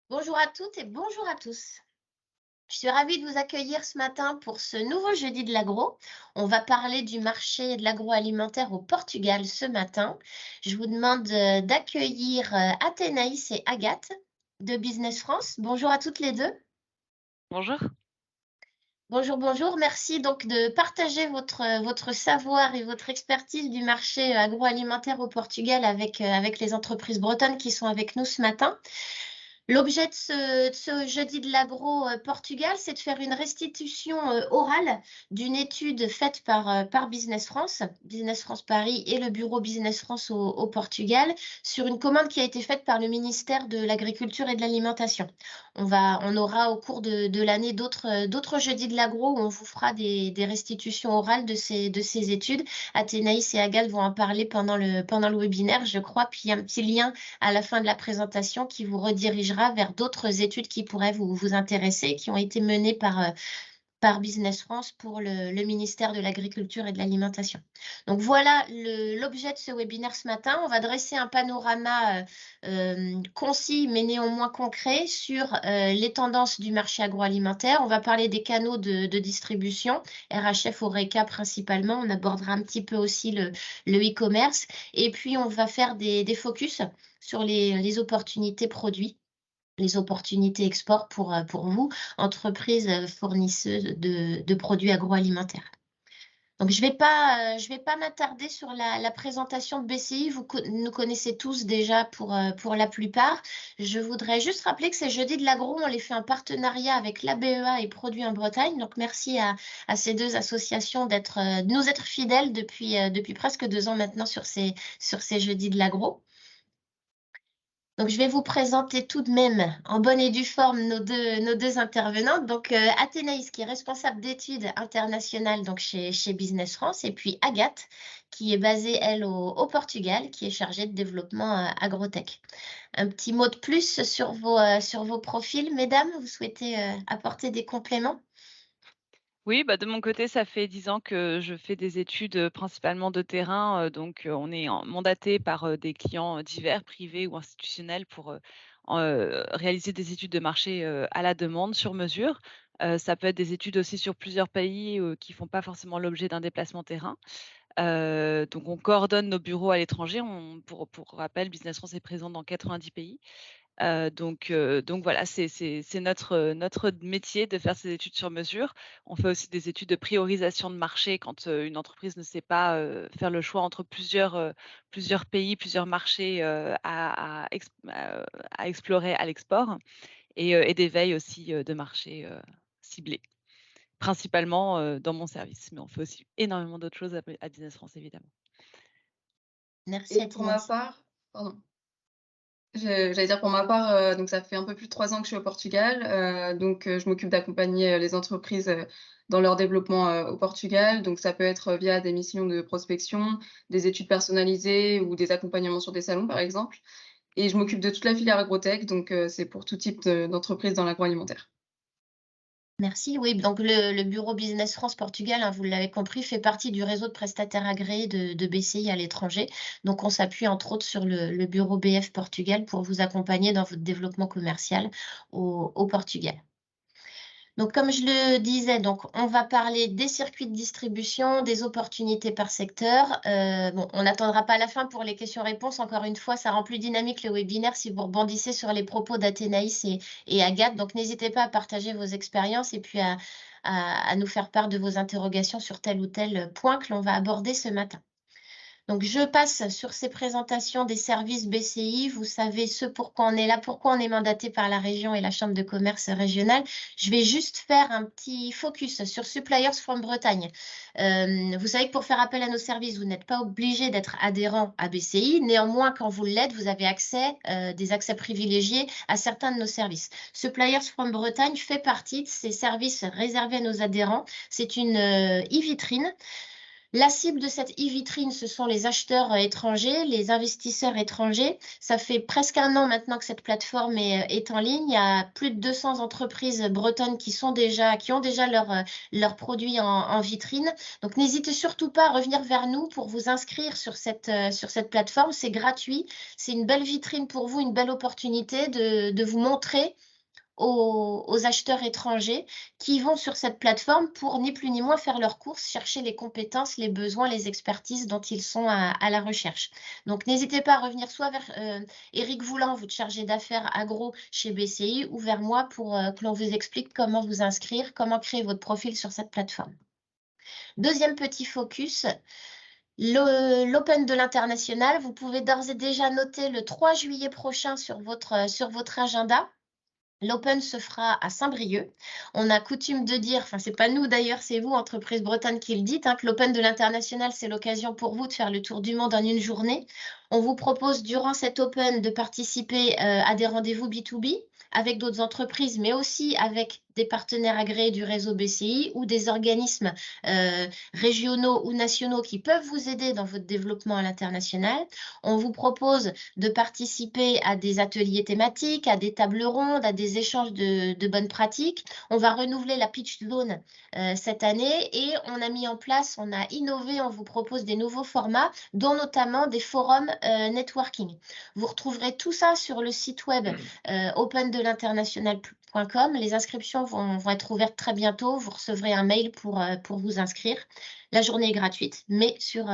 Bonjour à toutes et bonjour à tous. Je suis ravie de vous accueillir ce matin pour ce nouveau jeudi de l'agro. On va parler du marché de l'agroalimentaire au Portugal ce matin. Je vous demande d'accueillir Athénaïs et Agathe de Business France. Bonjour à toutes les deux. Bonjour. Bonjour, bonjour. Merci donc de partager votre savoir et votre expertise du marché agroalimentaire au Portugal avec les entreprises bretonnes qui sont avec nous ce matin. L'objet de ce jeudi de l'agro Portugal, c'est de faire une restitution orale d'une étude faite par Business France, Business France Paris et le bureau Business France au Portugal, sur une commande qui a été faite par le ministère de l'Agriculture et de l'Alimentation. On aura au cours de l'année d'autres jeudis de l'agro où on vous fera des restitutions orales de ces études. Athénaïs et Agathe vont en parler pendant le webinaire, je crois, puis il y a un petit lien à la fin de la présentation qui vous redirigera vers d'autres études qui pourraient vous intéresser, qui ont été menées par Business France pour le ministère de l'Agriculture et de l'Alimentation. Donc voilà l'objet de ce webinaire ce matin. On va dresser un panorama concis mais néanmoins concret sur les tendances du marché agroalimentaire. On va parler des canaux de distribution, RHF, Horeca principalement. On abordera un petit peu aussi le e-commerce. Et puis on va faire des focus sur les opportunités produits, les opportunités export pour vous, entreprises fournisseuses de produits agroalimentaires. Donc, je vais pas m'attarder sur la présentation de BCI. Nous connaissez tous déjà pour la plupart. Je voudrais juste rappeler que ces jeudis de l'agro, on les fait en partenariat avec l'ABEA et Produits en Bretagne. Donc, merci à ces deux associations de nous être fidèles depuis presque 2 ans maintenant sur ces jeudis de l'agro. Donc, je vais vous présenter tout de même en bonne et due forme nos deux intervenantes. Donc, Athénaïs, qui est responsable d'études internationales donc chez Business France, et puis Agathe, qui est basée, elle, au Portugal, qui est chargée de développement agrotech. Un petit mot de plus sur vos profils, mesdames, vous souhaitez apporter des compléments? Oui, bah, de mon côté, ça fait 10 ans que je fais des études, principalement de terrain, on est mandaté par, des clients, divers, privés ou institutionnels pour, réaliser des études de marché, à la demande, sur mesure. Ça peut être des études aussi sur plusieurs pays, qui font pas forcément l'objet d'un déplacement terrain. Donc on coordonne nos bureaux à l'étranger. Pour rappel, Business France est présent dans 90 pays. Donc voilà, c'est notre métier de faire ces études sur mesure. On fait aussi des études de priorisation de marché quand, une entreprise ne sait pas, faire le choix entre plusieurs pays, plusieurs marchés, à explorer à l'export et des veilles aussi, de marché, ciblés. Principalement, dans mon service, mais on fait aussi énormément d'autres choses à Business France, évidemment. Merci, Et pour ma Athénaïs. part pardon, j'allais dire pour ma part, donc ça fait un peu plus de 3 ans que je suis au Portugal, je m'occupe d'accompagner, les entreprises, dans leur développement, au Portugal. Donc ça peut être via des missions de prospection, des études personnalisées ou des accompagnements sur des salons, par exemple. Et je m'occupe de toute la filière agrotech, c'est pour tout type d'entreprise dans l'agroalimentaire. Merci. Oui, donc le bureau Business France Portugal, hein, vous l'avez compris, fait partie du réseau de prestataires agréés de BCI à l'étranger. Donc, on s'appuie entre autres sur le bureau BF Portugal pour vous accompagner dans votre développement commercial au Portugal. Donc, comme je le disais, donc, on va parler des circuits de distribution, des opportunités par secteur. Bon, on n'attendra pas la fin pour les questions-réponses. Encore une fois, ça rend plus dynamique le webinaire si vous rebondissez sur les propos d'Athénaïs et Agathe. Donc, n'hésitez pas à partager vos expériences et puis à nous faire part de vos interrogations sur tel ou tel point que l'on va aborder ce matin. Donc, je passe sur ces présentations des services BCI. Vous savez ce pourquoi on est là, pourquoi on est mandaté par la région et la Chambre de commerce régionale. Je vais juste faire un petit focus sur Suppliers from Bretagne. Vous savez que pour faire appel à nos services, vous n'êtes pas obligé d'être adhérent à BCI. Néanmoins, quand vous l'êtes, vous avez des accès privilégiés à certains de nos services. Suppliers from Bretagne fait partie de ces services réservés à nos adhérents. C'est une e-vitrine La cible de cette e-vitrine, ce sont les acheteurs étrangers, les investisseurs étrangers. Ça fait presque un an maintenant que cette plateforme est en ligne. Il y a plus de 200 entreprises bretonnes qui ont déjà leurs produits en vitrine. Donc, n'hésitez surtout pas à revenir vers nous pour vous inscrire sur cette plateforme. C'est gratuit. C'est une belle vitrine pour vous, une belle opportunité de vous montrer aux acheteurs étrangers qui vont sur cette plateforme pour ni plus ni moins faire leurs courses, chercher les compétences, les besoins, les expertises dont ils sont à la recherche. Donc, n'hésitez pas à revenir soit vers Éric Voulant, votre chargé d'affaires agro chez BCI, ou vers moi pour que l'on vous explique comment vous inscrire, comment créer votre profil sur cette plateforme. Deuxième petit focus, l'Open de l'international. Vous pouvez d'ores et déjà noter le 3 juillet prochain sur votre agenda. L'Open se fera à Saint-Brieuc. On a coutume de dire, enfin c'est pas nous d'ailleurs, c'est vous, entreprise bretonne, qui le dites, que l'Open de l'international, c'est l'occasion pour vous de faire le tour du monde en une journée. On vous propose durant cet Open de participer à des rendez-vous B2B avec d'autres entreprises, mais aussi avec des partenaires agréés du réseau BCI ou des organismes régionaux ou nationaux qui peuvent vous aider dans votre développement à l'international. On vous propose de participer à des ateliers thématiques, à des tables rondes, à des échanges de bonnes pratiques. On va renouveler la Pitch Zone cette année et on a mis en place, on a innové, on vous propose des nouveaux formats, dont notamment des forums networking. Vous retrouverez tout ça sur le site web opendelinternational.com. Les inscriptions vont être ouvertes très bientôt. Vous recevrez un mail pour vous inscrire. La journée est gratuite, mais sur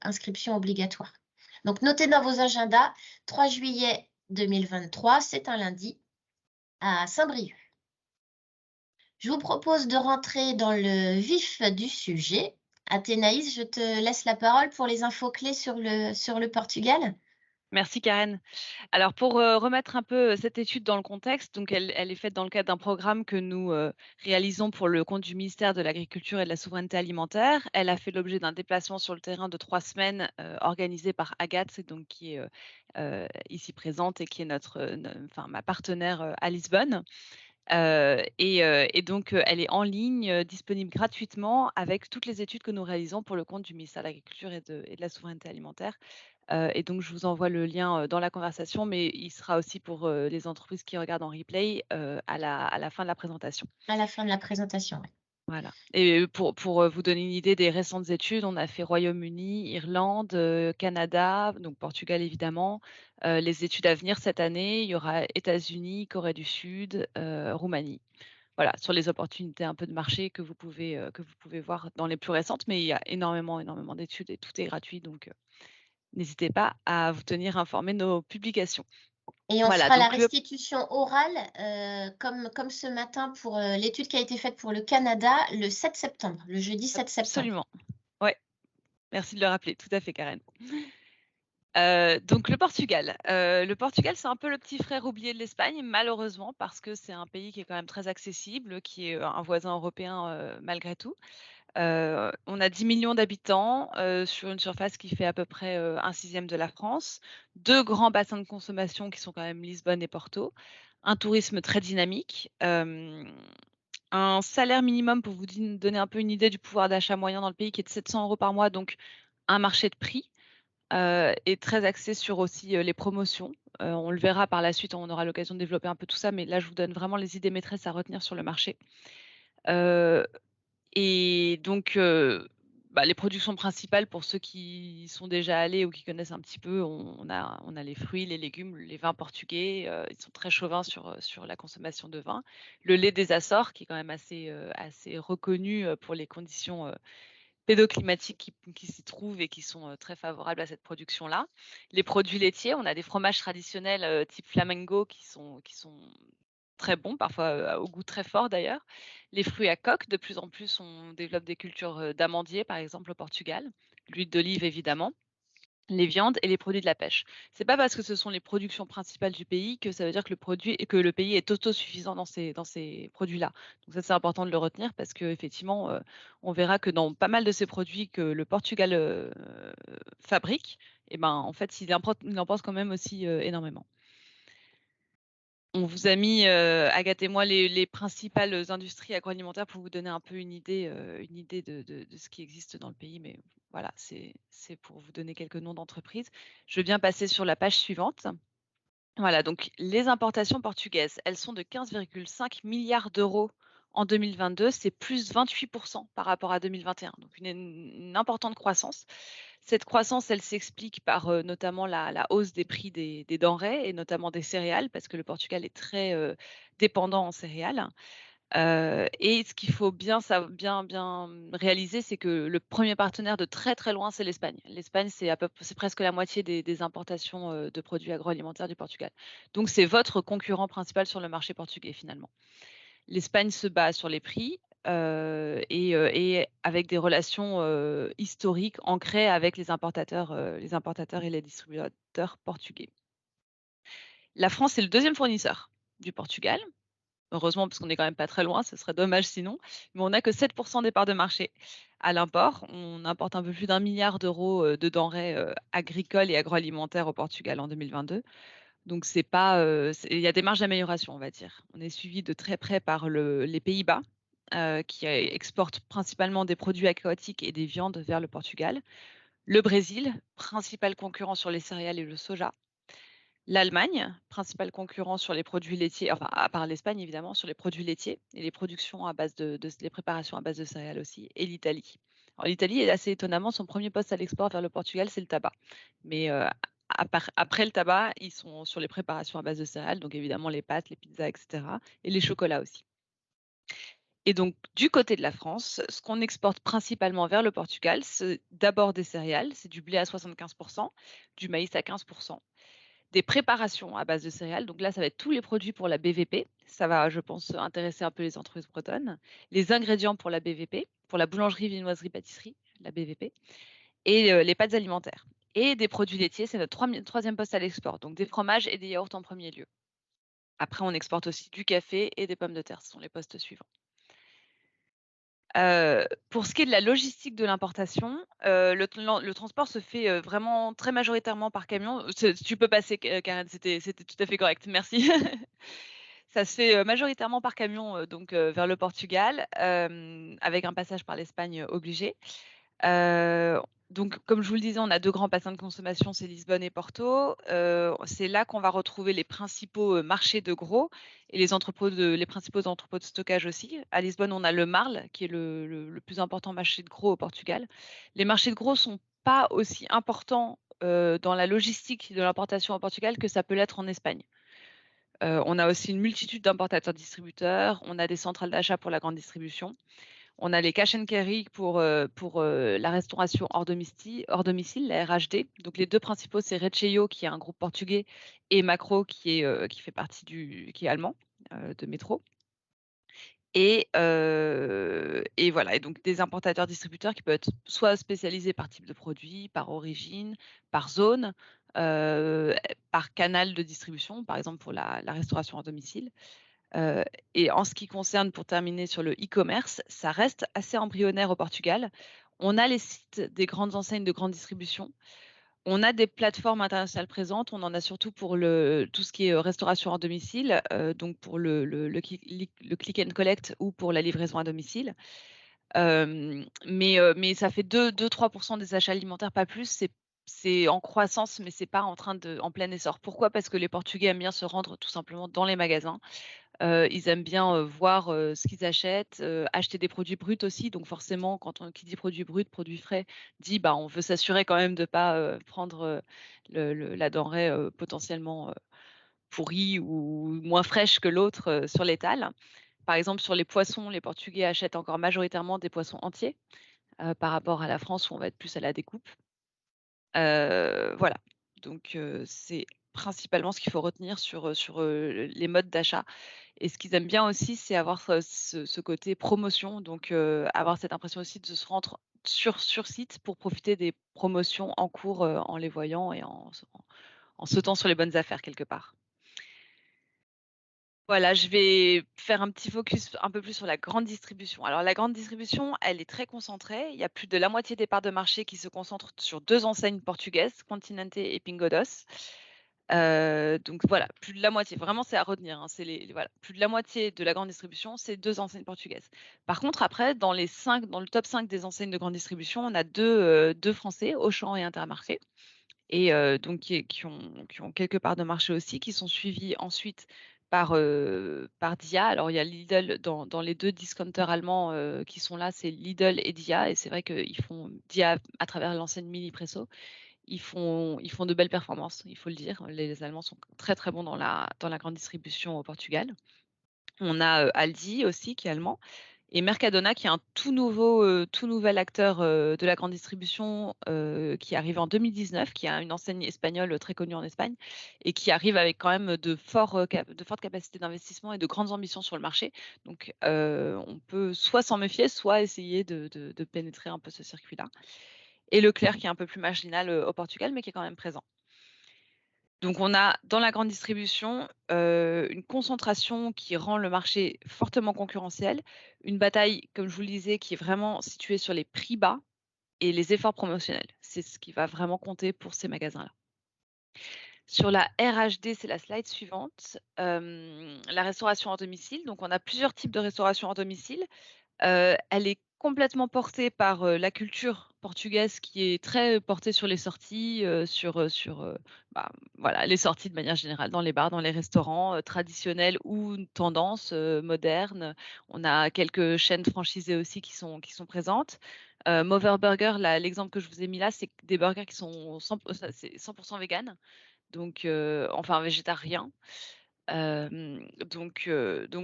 inscription obligatoire. Donc, notez dans vos agendas, 3 juillet 2023, c'est un lundi, à Saint-Brieuc. Je vous propose de rentrer dans le vif du sujet. Athénaïs, je te laisse la parole pour les infos clés sur le Portugal. Merci Karen. Alors pour remettre un peu cette étude dans le contexte, donc elle est faite dans le cadre d'un programme que nous réalisons pour le compte du ministère de l'Agriculture et de la Souveraineté Alimentaire. Elle a fait l'objet d'un déplacement sur le terrain de 3 semaines organisé par Agathe, donc qui est ici présente et qui est ma partenaire à Lisbonne. Et donc, elle est en ligne, disponible gratuitement avec toutes les études que nous réalisons pour le compte du ministère de l'Agriculture et de la Souveraineté Alimentaire. Et donc, je vous envoie le lien dans la conversation, mais il sera aussi pour les entreprises qui regardent en replay à la fin de la présentation. À la fin de la présentation, oui. Voilà. Et pour vous donner une idée des récentes études, on a fait Royaume-Uni, Irlande, Canada, donc Portugal évidemment. Les études à venir cette année, il y aura États-Unis, Corée du Sud, Roumanie. Voilà, sur les opportunités un peu de marché que vous pouvez voir dans les plus récentes, mais il y a énormément d'études et tout est gratuit, donc n'hésitez pas à vous tenir informés de nos publications. Et on Voilà, fera la donc restitution orale, comme ce matin pour l'étude qui a été faite pour le Canada, le 7 septembre, le jeudi 7 septembre. Absolument. Ouais, merci de le rappeler, tout à fait Karen. Donc le Portugal. Le Portugal, c'est un peu le petit frère oublié de l'Espagne, malheureusement, parce que c'est un pays qui est quand même très accessible, qui est un voisin européen, malgré tout. On a 10 millions d'habitants, sur une surface qui fait à peu près, 1/6 de la France. 2 grands bassins de consommation qui sont quand même Lisbonne et Porto. Un tourisme très dynamique. Un salaire minimum pour vous donner un peu une idée du pouvoir d'achat moyen dans le pays qui est de 700 € par mois, donc un marché de prix. Et très axé sur aussi, les promotions. On le verra par la suite, on aura l'occasion de développer un peu tout ça, mais là, je vous donne vraiment les idées maîtresses à retenir sur le marché. Et donc, les productions principales pour ceux qui y sont déjà allés ou qui connaissent un petit peu, on a les fruits, les légumes, les vins portugais, ils sont très chauvins sur la consommation de vin. Le lait des Açores qui est quand même assez reconnu, pour les conditions, pédoclimatiques qui s'y trouvent et qui sont, très favorables à cette production-là. Les produits laitiers, on a des fromages traditionnels, type flamengo qui sont très bons, parfois, au goût très fort d'ailleurs. Les fruits à coque, de plus en plus, on développe des cultures, d'amandiers, par exemple, au Portugal. L'huile d'olive, évidemment. Les viandes et les produits de la pêche. C'est pas parce que ce sont les productions principales du pays que ça veut dire que le pays est autosuffisant dans ces produits-là. Donc ça, c'est important de le retenir parce qu'effectivement, on verra que dans pas mal de ces produits que le Portugal, fabrique, en fait, il importe quand même aussi, énormément. On vous a mis, Agathe et moi, les principales industries agroalimentaires pour vous donner un peu une idée de ce qui existe dans le pays. Mais voilà, c'est pour vous donner quelques noms d'entreprises. Je veux bien passer sur la page suivante. Voilà, donc les importations portugaises, elles sont de 15,5 milliards d'euros en 2022. C'est plus 28% par rapport à 2021, donc une importante croissance. Cette croissance, elle s'explique par notamment la hausse des prix des denrées et notamment des céréales, parce que le Portugal est très dépendant en céréales. Et ce qu'il faut bien réaliser, c'est que le premier partenaire de très, très loin, c'est l'Espagne. L'Espagne, c'est presque la moitié des importations de produits agroalimentaires du Portugal. Donc, c'est votre concurrent principal sur le marché portugais, finalement. L'Espagne se bat sur les prix et avec des relations historiques ancrées avec les importateurs et les distributeurs portugais. La France est le deuxième fournisseur du Portugal. Heureusement, parce qu'on n'est quand même pas très loin, ce serait dommage sinon. Mais on n'a que 7% des parts de marché à l'import. On importe un peu plus d'1 milliard d'euros de denrées agricoles et agroalimentaires au Portugal en 2022. Donc, c'est pas, il y a des marges d'amélioration, on va dire. On est suivi de très près par les Pays-Bas, qui exportent principalement des produits aquatiques et des viandes vers le Portugal. Le Brésil, principal concurrent sur les céréales et le soja. L'Allemagne, principal concurrent sur les produits laitiers, enfin à part l'Espagne évidemment, sur les produits laitiers et les productions à base les préparations à base de céréales aussi, et l'Italie. Alors l'Italie est assez étonnamment son premier poste à l'export vers le Portugal, c'est le tabac. Mais après le tabac, ils sont sur les préparations à base de céréales, donc évidemment les pâtes, les pizzas, etc. et les chocolats aussi. Et donc, du côté de la France, ce qu'on exporte principalement vers le Portugal, c'est d'abord des céréales, c'est du blé à 75%, du maïs à 15%. Des préparations à base de céréales. Donc là, ça va être tous les produits pour la BVP. Ça va, je pense, intéresser un peu les entreprises bretonnes. Les ingrédients pour la BVP, pour la boulangerie, viennoiserie, pâtisserie, la BVP, et les pâtes alimentaires. Et des produits laitiers, c'est notre troisième poste à l'export. Donc des fromages et des yaourts en premier lieu. Après, on exporte aussi du café et des pommes de terre. Ce sont les postes suivants. Pour ce qui est de la logistique de l'importation, le transport se fait vraiment très majoritairement par camion. Tu peux passer, Karen, c'était tout à fait correct. Merci. Ça se fait majoritairement par camion donc vers le Portugal, avec un passage par l'Espagne obligé. Donc, comme je vous le disais, on a deux grands bassins de consommation, c'est Lisbonne et Porto. C'est là qu'on va retrouver les principaux marchés de gros et les principaux entrepôts de stockage aussi. À Lisbonne, on a le Marle, qui est le plus important marché de gros au Portugal. Les marchés de gros sont pas aussi importants dans la logistique de l'importation au Portugal que ça peut l'être en Espagne. On a aussi une multitude d'importateurs-distributeurs. On a des centrales d'achat pour la grande distribution. On a les cash and carry pour la restauration hors domicile, la RHD. Donc les deux principaux, c'est Recheio, qui est un groupe portugais, et Makro, qui fait partie qui est allemand, de métro. Et voilà, et donc des importateurs-distributeurs qui peuvent être soit spécialisés par type de produit, par origine, par zone, par canal de distribution, par exemple pour la restauration à domicile. Et en ce qui concerne, pour terminer sur le e-commerce, ça reste assez embryonnaire au Portugal. On a les sites des grandes enseignes de grande distribution. On a des plateformes internationales présentes. On en a surtout pour tout ce qui est restauration à domicile, donc pour le click and collect ou pour la livraison à domicile. Mais ça fait 2-3% des achats alimentaires, pas plus. C'est en croissance, mais c'est pas en plein essor. Pourquoi? Parce que les Portugais aiment bien se rendre tout simplement dans les magasins. Ils aiment bien voir ce qu'ils achètent, acheter des produits bruts aussi. Donc forcément, qui dit produits bruts, produits frais, dit on veut s'assurer quand même de ne pas prendre la denrée potentiellement pourrie ou moins fraîche que l'autre sur l'étal. Par exemple, sur les poissons, les Portugais achètent encore majoritairement des poissons entiers par rapport à la France où on va être plus à la découpe. Voilà, donc c'est principalement ce qu'il faut retenir sur les modes d'achat. Et ce qu'ils aiment bien aussi, c'est avoir ce côté promotion, donc avoir cette impression aussi de se rendre sur site pour profiter des promotions en cours en les voyant et en sautant sur les bonnes affaires quelque part. Voilà, je vais faire un petit focus un peu plus sur la grande distribution. Alors la grande distribution, elle est très concentrée. Il y a plus de la moitié des parts de marché qui se concentrent sur deux enseignes portugaises, Continente et Pingo Doce. Donc voilà, plus de la moitié. Vraiment, c'est à retenir, hein, c'est voilà, plus de la moitié de la grande distribution, c'est 2 enseignes portugaises. Par contre, après, dans le top 5 des enseignes de grande distribution, on a 2 Français, Auchan et Intermarché et donc qui ont quelque part de marché aussi, qui sont suivis ensuite par Dia. Alors il y a Lidl dans les 2 discounters allemands, qui sont là, c'est Lidl et Dia et c'est vrai qu'ils font Dia à travers l'enseigne Minipresso. Ils font de belles performances, il faut le dire. Les Allemands sont très, très bons dans la grande distribution au Portugal. On a, Aldi aussi qui est allemand et Mercadona qui est un tout nouvel acteur, de la grande distribution, qui est arrivé en 2019, qui a une enseigne espagnole, très connue en Espagne et qui arrive avec quand même de fortes capacités d'investissement et de grandes ambitions sur le marché. Donc, on peut soit s'en méfier, soit essayer de pénétrer un peu ce circuit-là. Et Leclerc qui est un peu plus marginal, au Portugal, mais qui est quand même présent. Donc on a dans la grande distribution, une concentration qui rend le marché fortement concurrentiel, une bataille, comme je vous le disais, qui est vraiment située sur les prix bas et les efforts promotionnels. C'est ce qui va vraiment compter pour ces magasins-là. Sur la RHD, c'est la slide suivante, la restauration à domicile. Donc on a plusieurs types de restauration à domicile. Elle est complètement portée par, la culture portugaise qui est très portée sur les sorties, bah, voilà, les sorties de manière générale dans les bars, dans les restaurants, traditionnels ou tendance, modernes. On a quelques chaînes franchisées aussi qui sont présentes. Mover Burger, là, l'exemple que je vous ai mis là, c'est des burgers qui sont c'est 100 véganes, donc enfin végétariens. Donc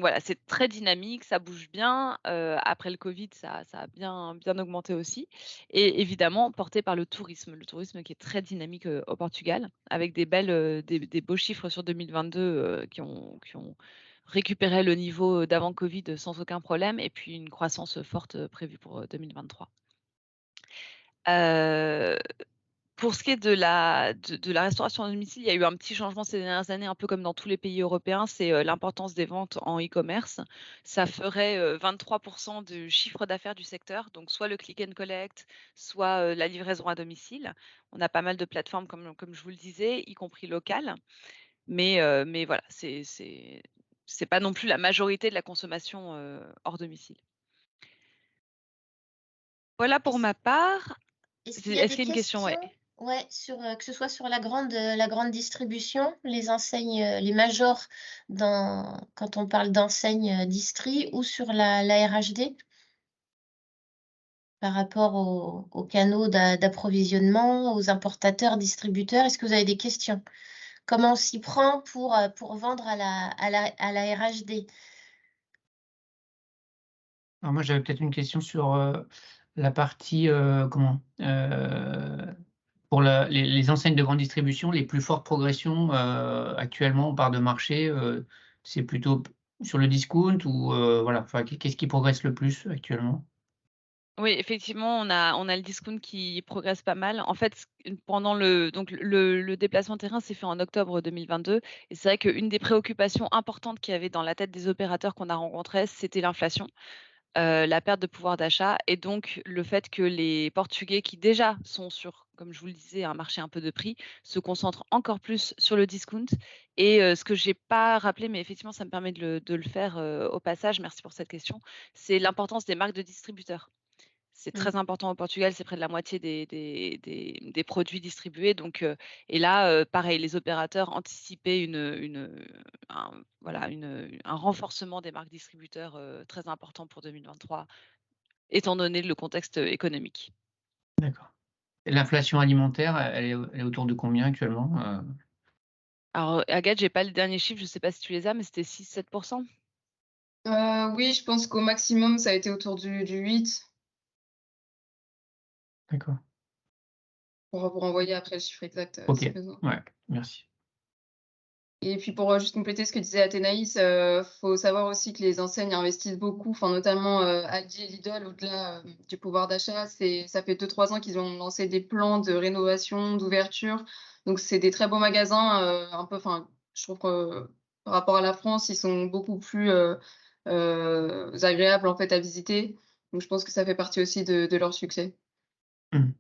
voilà, c'est très dynamique, ça bouge bien. Après le covid, ça a bien augmenté aussi et évidemment porté par le tourisme. Le tourisme qui est très dynamique, au Portugal avec des beaux chiffres sur 2022, qui ont récupéré le niveau d'avant covid sans aucun problème et puis une croissance forte, prévue pour, 2023. Heu pour ce qui est de la restauration à domicile, il y a eu un petit changement ces dernières années, un peu comme dans tous les pays européens, c'est, l'importance des ventes en e-commerce. Ça ferait, 23 du chiffre d'affaires du secteur, donc soit le click and collect, soit, la livraison à domicile. On a pas mal de plateformes comme je vous le disais, y compris locales, mais voilà, c'est pas non plus la majorité de la consommation, hors domicile. Voilà pour Est-ce ma part. est-ce qu'il y a Est-ce des qu'il y a une question? Ouais. questions? Ouais, sur, que ce soit sur la grande distribution, les enseignes, les majors quand on parle d'enseignes, distri ou sur la RHD par rapport aux canaux d'approvisionnement, aux importateurs, distributeurs. Est-ce que vous avez des questions? Comment on s'y prend pour vendre à la RHD? Alors moi, j'avais peut-être une question sur, la partie, pour les enseignes de grande distribution, les plus fortes progressions, actuellement en part de marché, c'est plutôt p sur le discount ou, voilà, enfin, qu'est-ce qui progresse le plus actuellement? Oui, effectivement, on a le discount qui progresse pas mal. En fait, pendant le déplacement terrain s'est fait en octobre 2022 et c'est vrai qu'une des préoccupations importantes qu'il y avait dans la tête des opérateurs qu'on a rencontrés, c'était l'inflation, la perte de pouvoir d'achat et donc le fait que les Portugais qui déjà sont sur, comme je vous le disais, un marché un peu de prix, se concentrent encore plus sur le discount et ce que j'ai pas rappelé, mais effectivement ça me permet de le faire, au passage, merci pour cette question, c'est l'importance des marques de distributeurs. C'est Mmh. très important au Portugal, c'est près de la moitié des produits distribués donc et là, pareil, les opérateurs anticipaient un renforcement des marques distributeurs, très important pour 2023, étant donné le contexte, économique. D'accord. Et l'inflation alimentaire, elle est autour de combien actuellement? Alors, Agathe, j'ai pas le dernier chiffre, je sais pas si tu les as, mais c'était 6-7. Oui, je pense qu'au maximum, ça a été autour du 8. D'accord. Pour envoyer après le chiffre exact, OK. si besoin. Ouais, merci. Et puis pour, juste compléter ce que disait Athénaïs, faut savoir aussi que les enseignes investissent beaucoup, enfin notamment, Aldi et Lidl au-delà, du pouvoir d'achat. Ça fait 2-3 ans qu'ils ont lancé des plans de rénovation, d'ouverture. Donc c'est des très beaux magasins, un peu enfin, je trouve que par rapport à la France, ils sont beaucoup plus, agréables en fait à visiter. Donc je pense que ça fait partie aussi de leur succès. Mmh.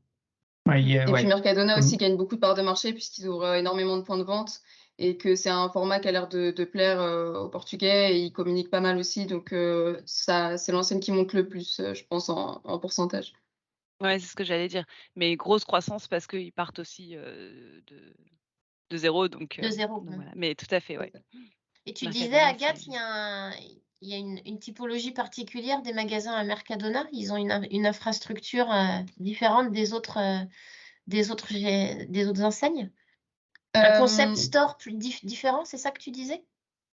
Ouais, Et puis Mercadona aussi comme- gagne beaucoup de parts de marché puisqu'ils ouvrent énormément de points de vente et que c'est un format qui a l'air de plaire aux Portugais et ils communiquent pas mal aussi. Donc ça, c'est l'enseigne qui monte le plus, je pense, en pourcentage. Ouais, c'est ce que j'allais dire. Mais grosse croissance parce qu'ils partent aussi, de 0 De zéro. donc voilà. Mais tout à fait, ouais. Et tu disais, Mercadona, Agathe, c'est il y a une typologie particulière des magasins à Mercadona. Ils ont une infrastructure différente des autres enseignes. Un concept Euh, store plus différent, c'est ça que tu disais?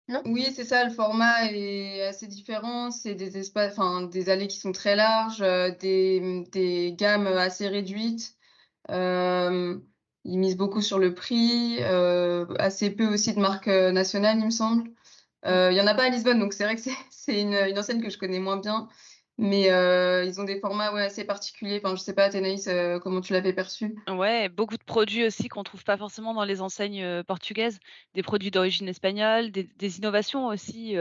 Non? Oui, c'est ça, le format est assez différent. C'est des espaces, enfin, des allées qui sont très larges, des gammes assez réduites. Ils misent beaucoup sur le prix, assez peu aussi de marques nationales, il me semble. Il y en a pas à Lisbonne, donc c'est vrai que c'est une enseigne que je connais moins bien. Mais ils ont des formats ouais, assez particuliers. Enfin, je sais pas, Athénaïs, comment tu l'avais perçu? Ouais, beaucoup de produits aussi qu'on trouve pas forcément dans les enseignes, portugaises. Des produits d'origine espagnole, des innovations aussi,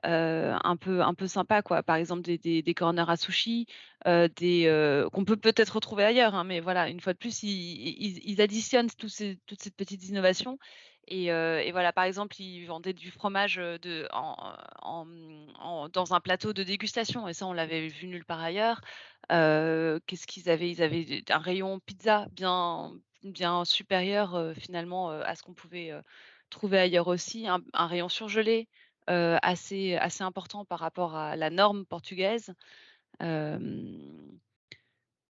un peu sympas quoi. Par exemple des corners à sushi, qu'on peut peut-être retrouver ailleurs, hein, mais voilà, une fois de plus, ils additionnent toutes ces petites innovations et voilà, par exemple, ils vendaient du fromage, dans un plateau de dégustation et ça, on l'avait vu nulle part ailleurs. Qu'est-ce qu'ils avaient? Ils avaient un rayon pizza bien supérieur, finalement, à ce qu'on pouvait, trouver ailleurs aussi. Un rayon surgelé, assez important par rapport à la norme portugaise. Hem,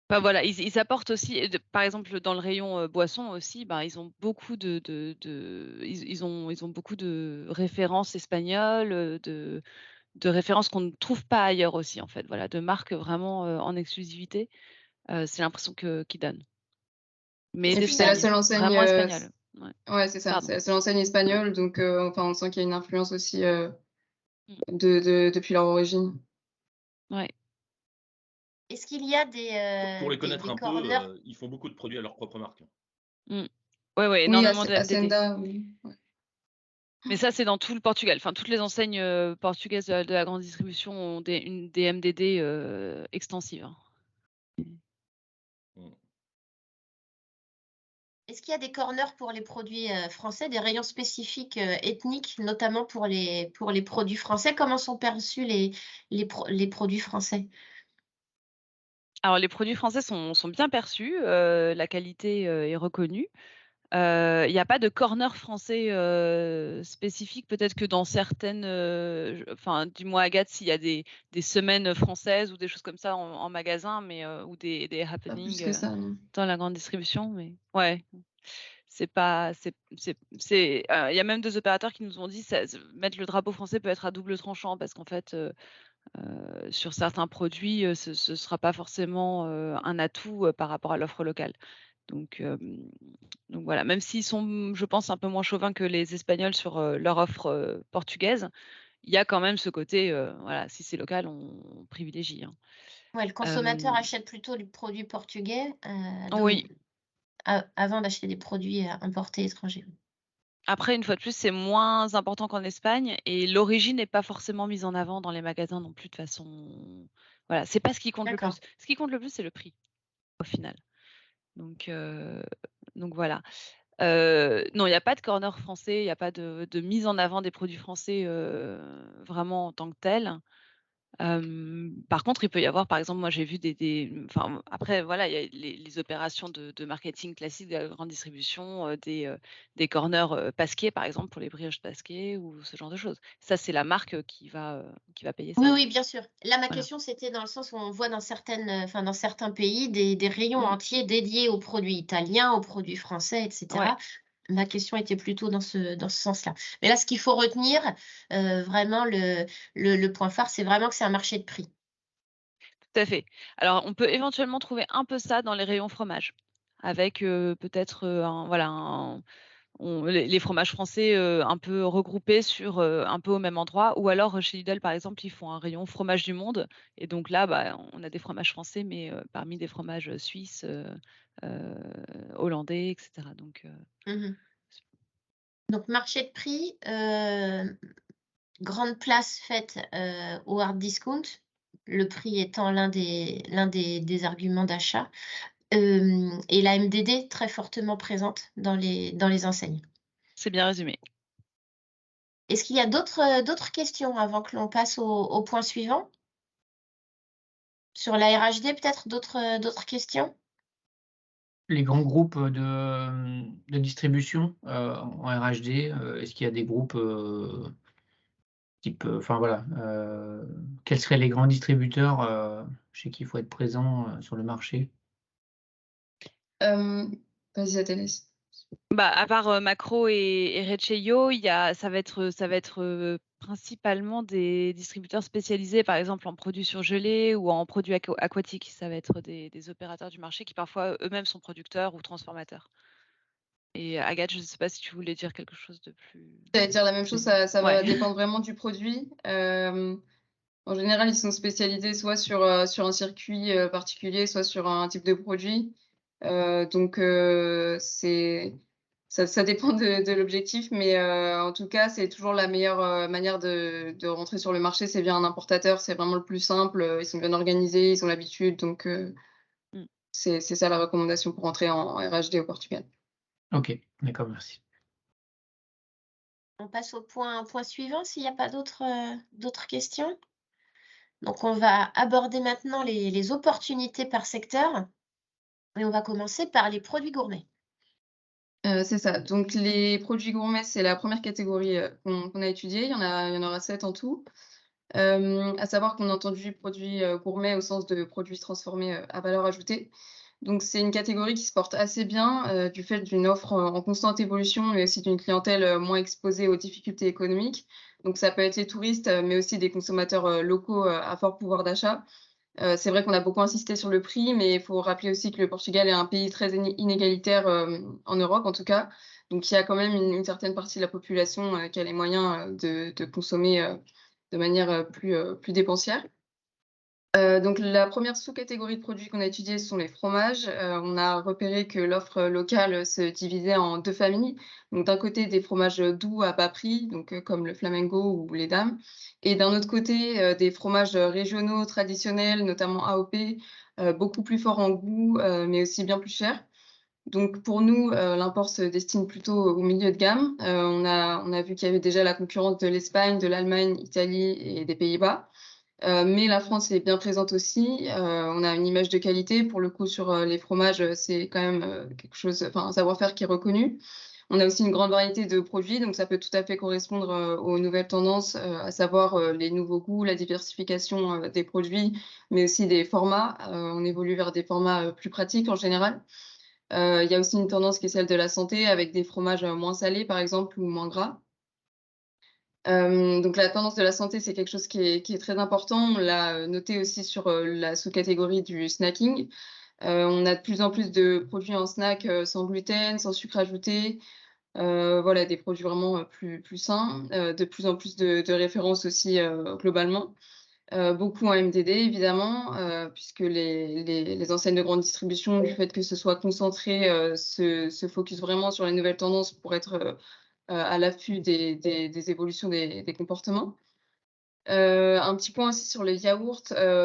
Enfin voilà, ils apportent aussi et par exemple, dans le rayon, boissons aussi, ben, ils ont beaucoup ils ont beaucoup de références espagnoles, de références qu'on ne trouve pas ailleurs aussi, en fait, voilà, de marques vraiment, en exclusivité. C'est l'impression qu'ils donnent. Mais Et puis c'est la d'Espagne, seule enseigne, vraiment espagnole. Ouais, ouais, c'est ça, pardon. c'est la seule enseigne espagnole, donc enfin, on sent qu'il y a une influence aussi Mmh. depuis leur origine. Ouais. Est-ce qu'il y a Pour les connaître des un corners? peu, ils font beaucoup de produits à leur propre marque. Mmh. Ouais, ouais, Oui, énormément de MDD. Ascenda, oui. Ouais. Mais ça, c'est dans tout le Portugal. Enfin, toutes les enseignes, portugaises de la grande distribution ont des MDD, extensives, hein. Mmh. Est-ce qu'il y a des corners pour les produits français, des rayons spécifiques ethniques, notamment pour les produits français? Comment sont perçus les produits français? Alors les produits français sont bien perçus, la qualité, est reconnue. Il y a pas de corner français, spécifique. Peut-être que dans certaines, enfin, dis-moi Agathe s'il y a des semaines françaises ou des choses comme ça en magasin, mais ou des Pas plus happenings, que ça, non. dans la grande distribution, mais ouais, c'est pas il y a même des opérateurs qui nous ont dit ça mettre le drapeau français peut être à double tranchant parce qu'en fait, sur certains produits, ce sera pas forcément, un atout, par rapport à l'offre locale. Donc, donc voilà, même s'ils sont, je pense, un peu moins chauvins que les Espagnols sur, leur offre, portugaise, il y a quand même ce côté, voilà, si c'est local, on privilégie, hein. Ouais, le consommateur achète plutôt les produits portugais Oui, avant d'acheter des produits importés étrangers. après une fois de plus, c'est moins important qu'en Espagne et l'origine n'est pas forcément mise en avant dans les magasins non plus de façon voilà, c'est pas ce qui compte le plus. D'accord. Ce qui compte le plus, c'est le prix, au final. Donc, donc voilà. Non, il y a pas de corner français, il y a pas de mise en avant des produits français, vraiment en tant que tels. Par contre, il peut y avoir, par exemple, moi j'ai vu enfin, après voilà, il y a les opérations de marketing classiques de la grande distribution, des corners, Pasquier, par exemple, pour les brioches Pasquier ou ce genre de choses. Ça, c'est la marque, qui va payer Oui, ça. oui, bien sûr. Là, ma Voilà. question, c'était dans le sens où on voit dans certains pays des rayons Mmh. entiers dédiés aux produits italiens, aux produits français, Ouais, etc. Ma question était plutôt dans ce sens-là. Mais là, ce qu'il faut retenir, vraiment, le point phare, c'est vraiment que c'est un marché de prix. tout à fait. Alors, on peut éventuellement trouver un peu ça dans les rayons fromage avec, peut-être, un voilà, les fromages français, un peu regroupés sur, un peu au même endroit ou alors, chez Lidl, par exemple, ils font un rayon fromage du monde et donc là, bah, on a des fromages français, mais parmi des fromages, suisses, heu, hollandais et cetera donc Mmh. Donc marché de prix, grande place faite, au hard discount, le prix étant l'un des arguments d'achat. et la MDD très fortement présente dans les enseignes. C'est bien résumé. Est-ce qu'il y a d'autres questions avant que l'on passe au point suivant? Sur la RHD, peut-être d'autres questions? Les grands groupes de distribution en RHD, est-ce qu'il y a des groupes type, enfin voilà, quels seraient les grands distributeurs chez qui il faut être présent sur le marché? Vas-y, Athénès. Bah, à part, Makro et Recheio, ça va être principalement des distributeurs spécialisés, par exemple en produits surgelés ou en produits aquatiques. Ça va être des opérateurs du marché qui parfois eux-mêmes sont producteurs ou transformateurs. Et Agathe, je ne sais pas si tu voulais dire quelque chose de plus. J'allais dire la même chose, ça va Ouais. dépendre vraiment du produit. En général, ils sont spécialisés soit sur un circuit particulier, soit sur un type de produit. Donc ça dépend de l'objectif, mais en tout cas, c'est toujours la meilleure manière de rentrer sur le marché, c'est via un importateur, c'est vraiment le plus simple, ils sont bien organisés, ils ont l'habitude, donc Mmh. c'est ça la recommandation pour entrer en RHD au Portugal. OK, d'accord, merci. On passe au point suivant s'il n'y a pas d'autres questions. Donc, on va aborder maintenant les opportunités par secteur et on va commencer par les produits gourmets. C'est ça. Donc les produits gourmets, c'est la première catégorie qu'on a étudiée. Il y en aura 7 en tout. À savoir qu'on a entendu produits gourmets au sens de produits transformés à valeur ajoutée. Donc c'est une catégorie qui se porte assez bien du fait d'une offre en constante évolution, mais aussi d'une clientèle moins exposée aux difficultés économiques. Donc ça peut être les touristes, mais aussi des consommateurs locaux à fort pouvoir d'achat. C'est vrai qu'on a beaucoup insisté sur le prix, mais il faut rappeler aussi que le Portugal est un pays très inégalitaire, en Europe en tout cas. Donc il y a quand même une certaine partie de la population qui a les moyens de consommer de manière plus dépensière. Donc la première sous-catégorie de produits qu'on a étudiée, ce sont les fromages. On a repéré que l'offre locale se divisait en 2 familles. Donc d'un côté, des fromages doux à bas prix, donc comme le flamengo ou les dames, et d'un autre côté, des fromages régionaux traditionnels, notamment AOP, beaucoup plus forts en goût, mais aussi bien plus chers. Donc pour nous, l'import se destine plutôt au milieu de gamme. On a vu qu'il y avait déjà la concurrence de l'Espagne, de l'Allemagne, Italie et des Pays-Bas. Mais la France est bien présente aussi. On a une image de qualité. Pour le coup, sur les fromages, c'est quand même quelque chose, enfin, un savoir-faire qui est reconnu. On a aussi une grande variété de produits, donc ça peut tout à fait correspondre aux nouvelles tendances, à savoir les nouveaux goûts, la diversification des produits, mais aussi des formats. On évolue vers des formats plus pratiques en général. Il y a aussi une tendance qui est celle de la santé, avec des fromages moins salés, par exemple, ou moins gras. Donc la tendance de la santé, c'est quelque chose qui est très important. On l'a noté aussi sur la sous-catégorie du snacking. On a de plus en plus de produits en snack sans gluten, sans sucre ajouté. Voilà, des produits vraiment plus sains. De plus en plus de références aussi globalement. Beaucoup en MDD évidemment, puisque les enseignes de grande distribution, du fait que ce soit concentré, se focus vraiment sur les nouvelles tendances pour être à l'affût des évolutions des comportements. Un petit point aussi sur les yaourts,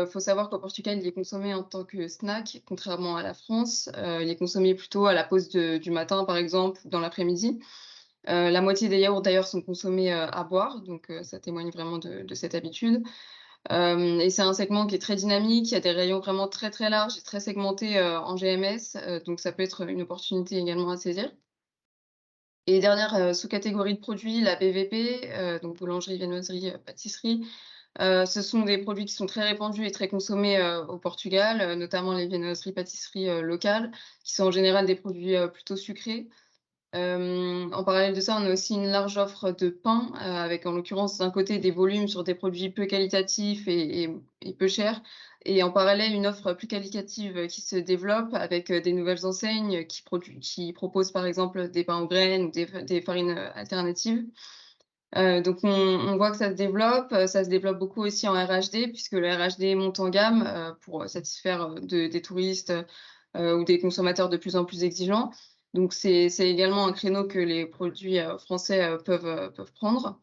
faut savoir qu'au Portugal, il est consommé en tant que snack, contrairement à la France. Il est consommé plutôt à la pause du matin, par exemple, ou dans l'après-midi. La moitié des yaourts d'ailleurs sont consommés à boire, donc ça témoigne vraiment de cette habitude. Et c'est un segment qui est très dynamique, il y a des rayons vraiment très, très larges et très segmentés en GMS, donc ça peut être une opportunité également à saisir. Et dernière sous-catégorie de produits, la BVP, donc boulangerie, viennoiserie, pâtisserie. Ce sont des produits qui sont très répandus et très consommés au Portugal, notamment les viennoiseries, pâtisseries locales, qui sont en général des produits plutôt sucrés. En parallèle de ça, on a aussi une large offre de pain, avec en l'occurrence d'un côté des volumes sur des produits peu qualitatifs et peu chers, et en parallèle une offre plus qualitative qui se développe avec des nouvelles enseignes qui proposent par exemple des pains aux graines ou des farines alternatives. Donc on voit que ça se développe beaucoup aussi en RHD puisque le RHD monte en gamme pour satisfaire des touristes ou des consommateurs de plus en plus exigeants. Donc c'est également un créneau que les produits français peuvent prendre.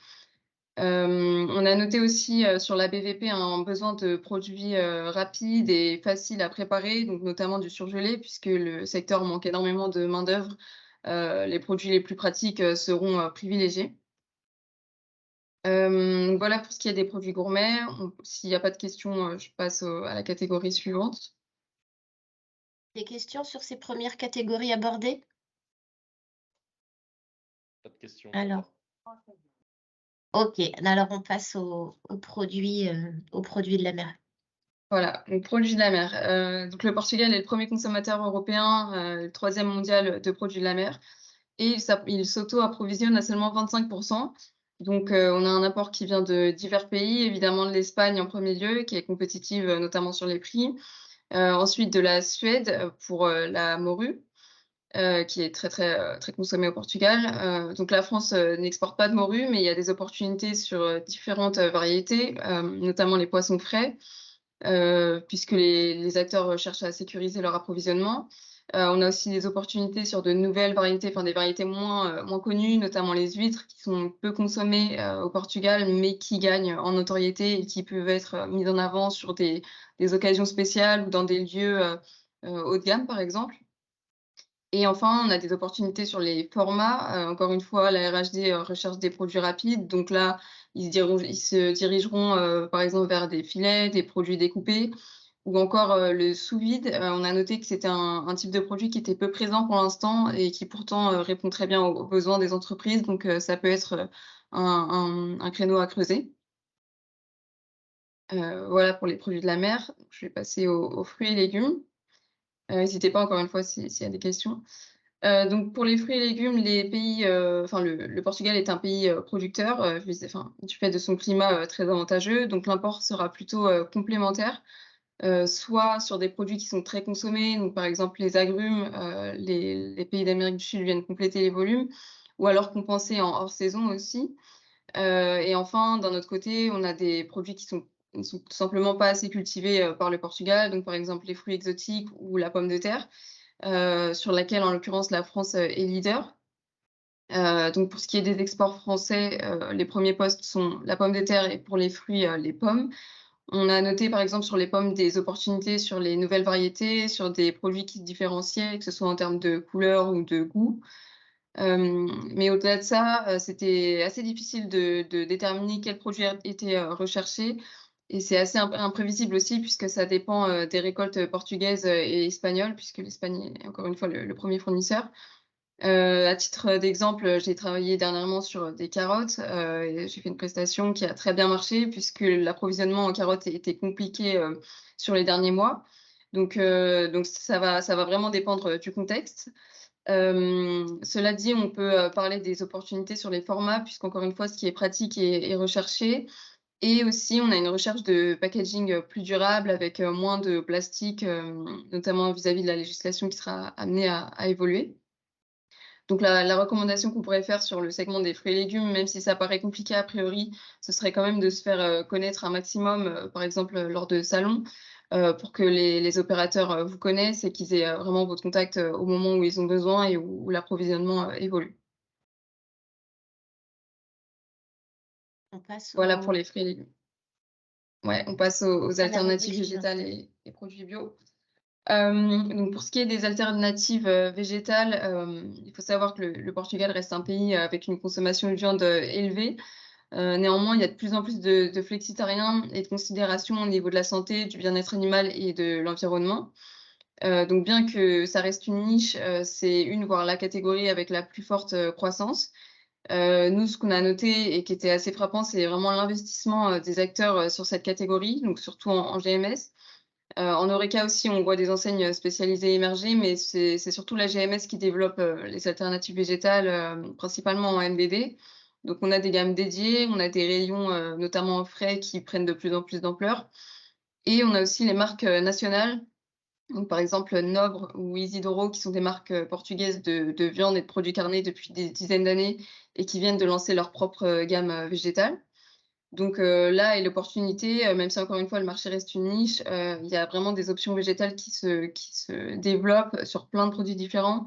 On a noté aussi sur la BVP un besoin de produits rapides et faciles à préparer, donc notamment du surgelé, puisque le secteur manque énormément de main-d'œuvre. Les produits les plus pratiques seront privilégiés. Voilà pour ce qui est des produits gourmets. S'il n'y a pas de questions, je passe à la catégorie suivante. Des questions sur ces premières catégories abordées? Pas de questions. Alors, ok, alors on passe aux produits de la mer. Voilà, donc produits de la mer. Donc le Portugal est le premier consommateur européen, le 3e mondial de produits de la mer, et il s'auto-approvisionne à seulement 25%. Donc on a un apport qui vient de divers pays, évidemment de l'Espagne en premier lieu, qui est compétitive notamment sur les prix. Ensuite de la Suède pour la morue, qui est très consommée au Portugal. Donc la France n'exporte pas de morue, mais il y a des opportunités sur différentes variétés, notamment les poissons frais. Puisque les acteurs cherchent à sécuriser leur approvisionnement. On a aussi des opportunités sur de nouvelles variétés, enfin des variétés moins connues, notamment les huîtres, qui sont peu consommées au Portugal, mais qui gagnent en notoriété et qui peuvent être mises en avant sur des occasions spéciales ou dans des lieux haut de gamme, par exemple. Et enfin, on a des opportunités sur les formats. Encore une fois, la RHD recherche des produits rapides. Donc là, ils se dirigeront, par exemple, vers des filets, des produits découpés ou encore le sous-vide. On a noté que c'était un type de produit qui était peu présent pour l'instant et qui pourtant répond très bien aux besoins des entreprises. Donc ça peut être un créneau à creuser. Voilà pour les produits de la mer. Je vais passer aux fruits et légumes. N'hésitez pas encore une fois s'il y a des questions. Donc pour les fruits et légumes, les pays, le Portugal est un pays producteur, du fait de son climat très avantageux. Donc l'import sera plutôt complémentaire, soit sur des produits qui sont très consommés, donc par exemple les agrumes, les pays d'Amérique du Sud viennent compléter les volumes, ou alors compenser en hors saison aussi. Et enfin, d'un autre côté, on a des produits qui ne sont tout simplement pas assez cultivés par le Portugal, donc par exemple les fruits exotiques ou la pomme de terre. Sur laquelle, en l'occurrence, la France est leader. Donc pour ce qui est des exports français, les premiers postes sont la pomme de terre et pour les fruits, les pommes. On a noté, par exemple, sur les pommes, des opportunités sur les nouvelles variétés, sur des produits qui se différenciaient, que ce soit en termes de couleur ou de goût. Mais au-delà de ça, c'était assez difficile de déterminer quel produit était recherché. Et c'est assez imprévisible aussi puisque ça dépend des récoltes portugaises et espagnoles, puisque l'Espagne est encore une fois le premier fournisseur. À titre d'exemple, j'ai travaillé dernièrement sur des carottes et j'ai fait une prestation qui a très bien marché puisque l'approvisionnement en carottes était compliqué sur les derniers mois. Donc ça va vraiment dépendre du contexte. Cela dit, on peut parler des opportunités sur les formats puisqu'encore une fois, ce qui est pratique est recherché. Et aussi, on a une recherche de packaging plus durable avec moins de plastique, notamment vis-à-vis de la législation qui sera amenée à évoluer. Donc la recommandation qu'on pourrait faire sur le segment des fruits et légumes, même si ça paraît compliqué a priori, ce serait quand même de se faire connaître un maximum, par exemple lors de salons, pour que les opérateurs vous connaissent et qu'ils aient vraiment votre contact au moment où ils ont besoin et où l'approvisionnement évolue. On passe Voilà pour les fruits et légumes. Ouais, on passe aux à la alternatives rubrique végétales et produits bio. Donc pour ce qui est des alternatives végétales, il faut savoir que le Portugal reste un pays avec une consommation de viande élevée. Néanmoins, il y a de plus en plus de flexitariens et de considérations au niveau de la santé, du bien-être animal et de l'environnement. Donc bien que ça reste une niche, c'est une, voire la catégorie avec la plus forte croissance. Nous, ce qu'on a noté et qui était assez frappant, c'est vraiment l'investissement des acteurs sur cette catégorie, donc surtout en GMS. En Horeca aussi, on voit des enseignes spécialisées émerger, mais c'est surtout la GMS qui développe les alternatives végétales, principalement en NBD. Donc on a des gammes dédiées, on a des rayons, notamment frais, qui prennent de plus en plus d'ampleur. Et on a aussi les marques nationales, donc par exemple Nobre ou Isidoro, qui sont des marques portugaises de viande et de produits carnés depuis des dizaines d'années et qui viennent de lancer leur propre gamme végétale. Donc là est l'opportunité, même si encore une fois le marché reste une niche, il y a vraiment des options végétales qui se développent sur plein de produits différents.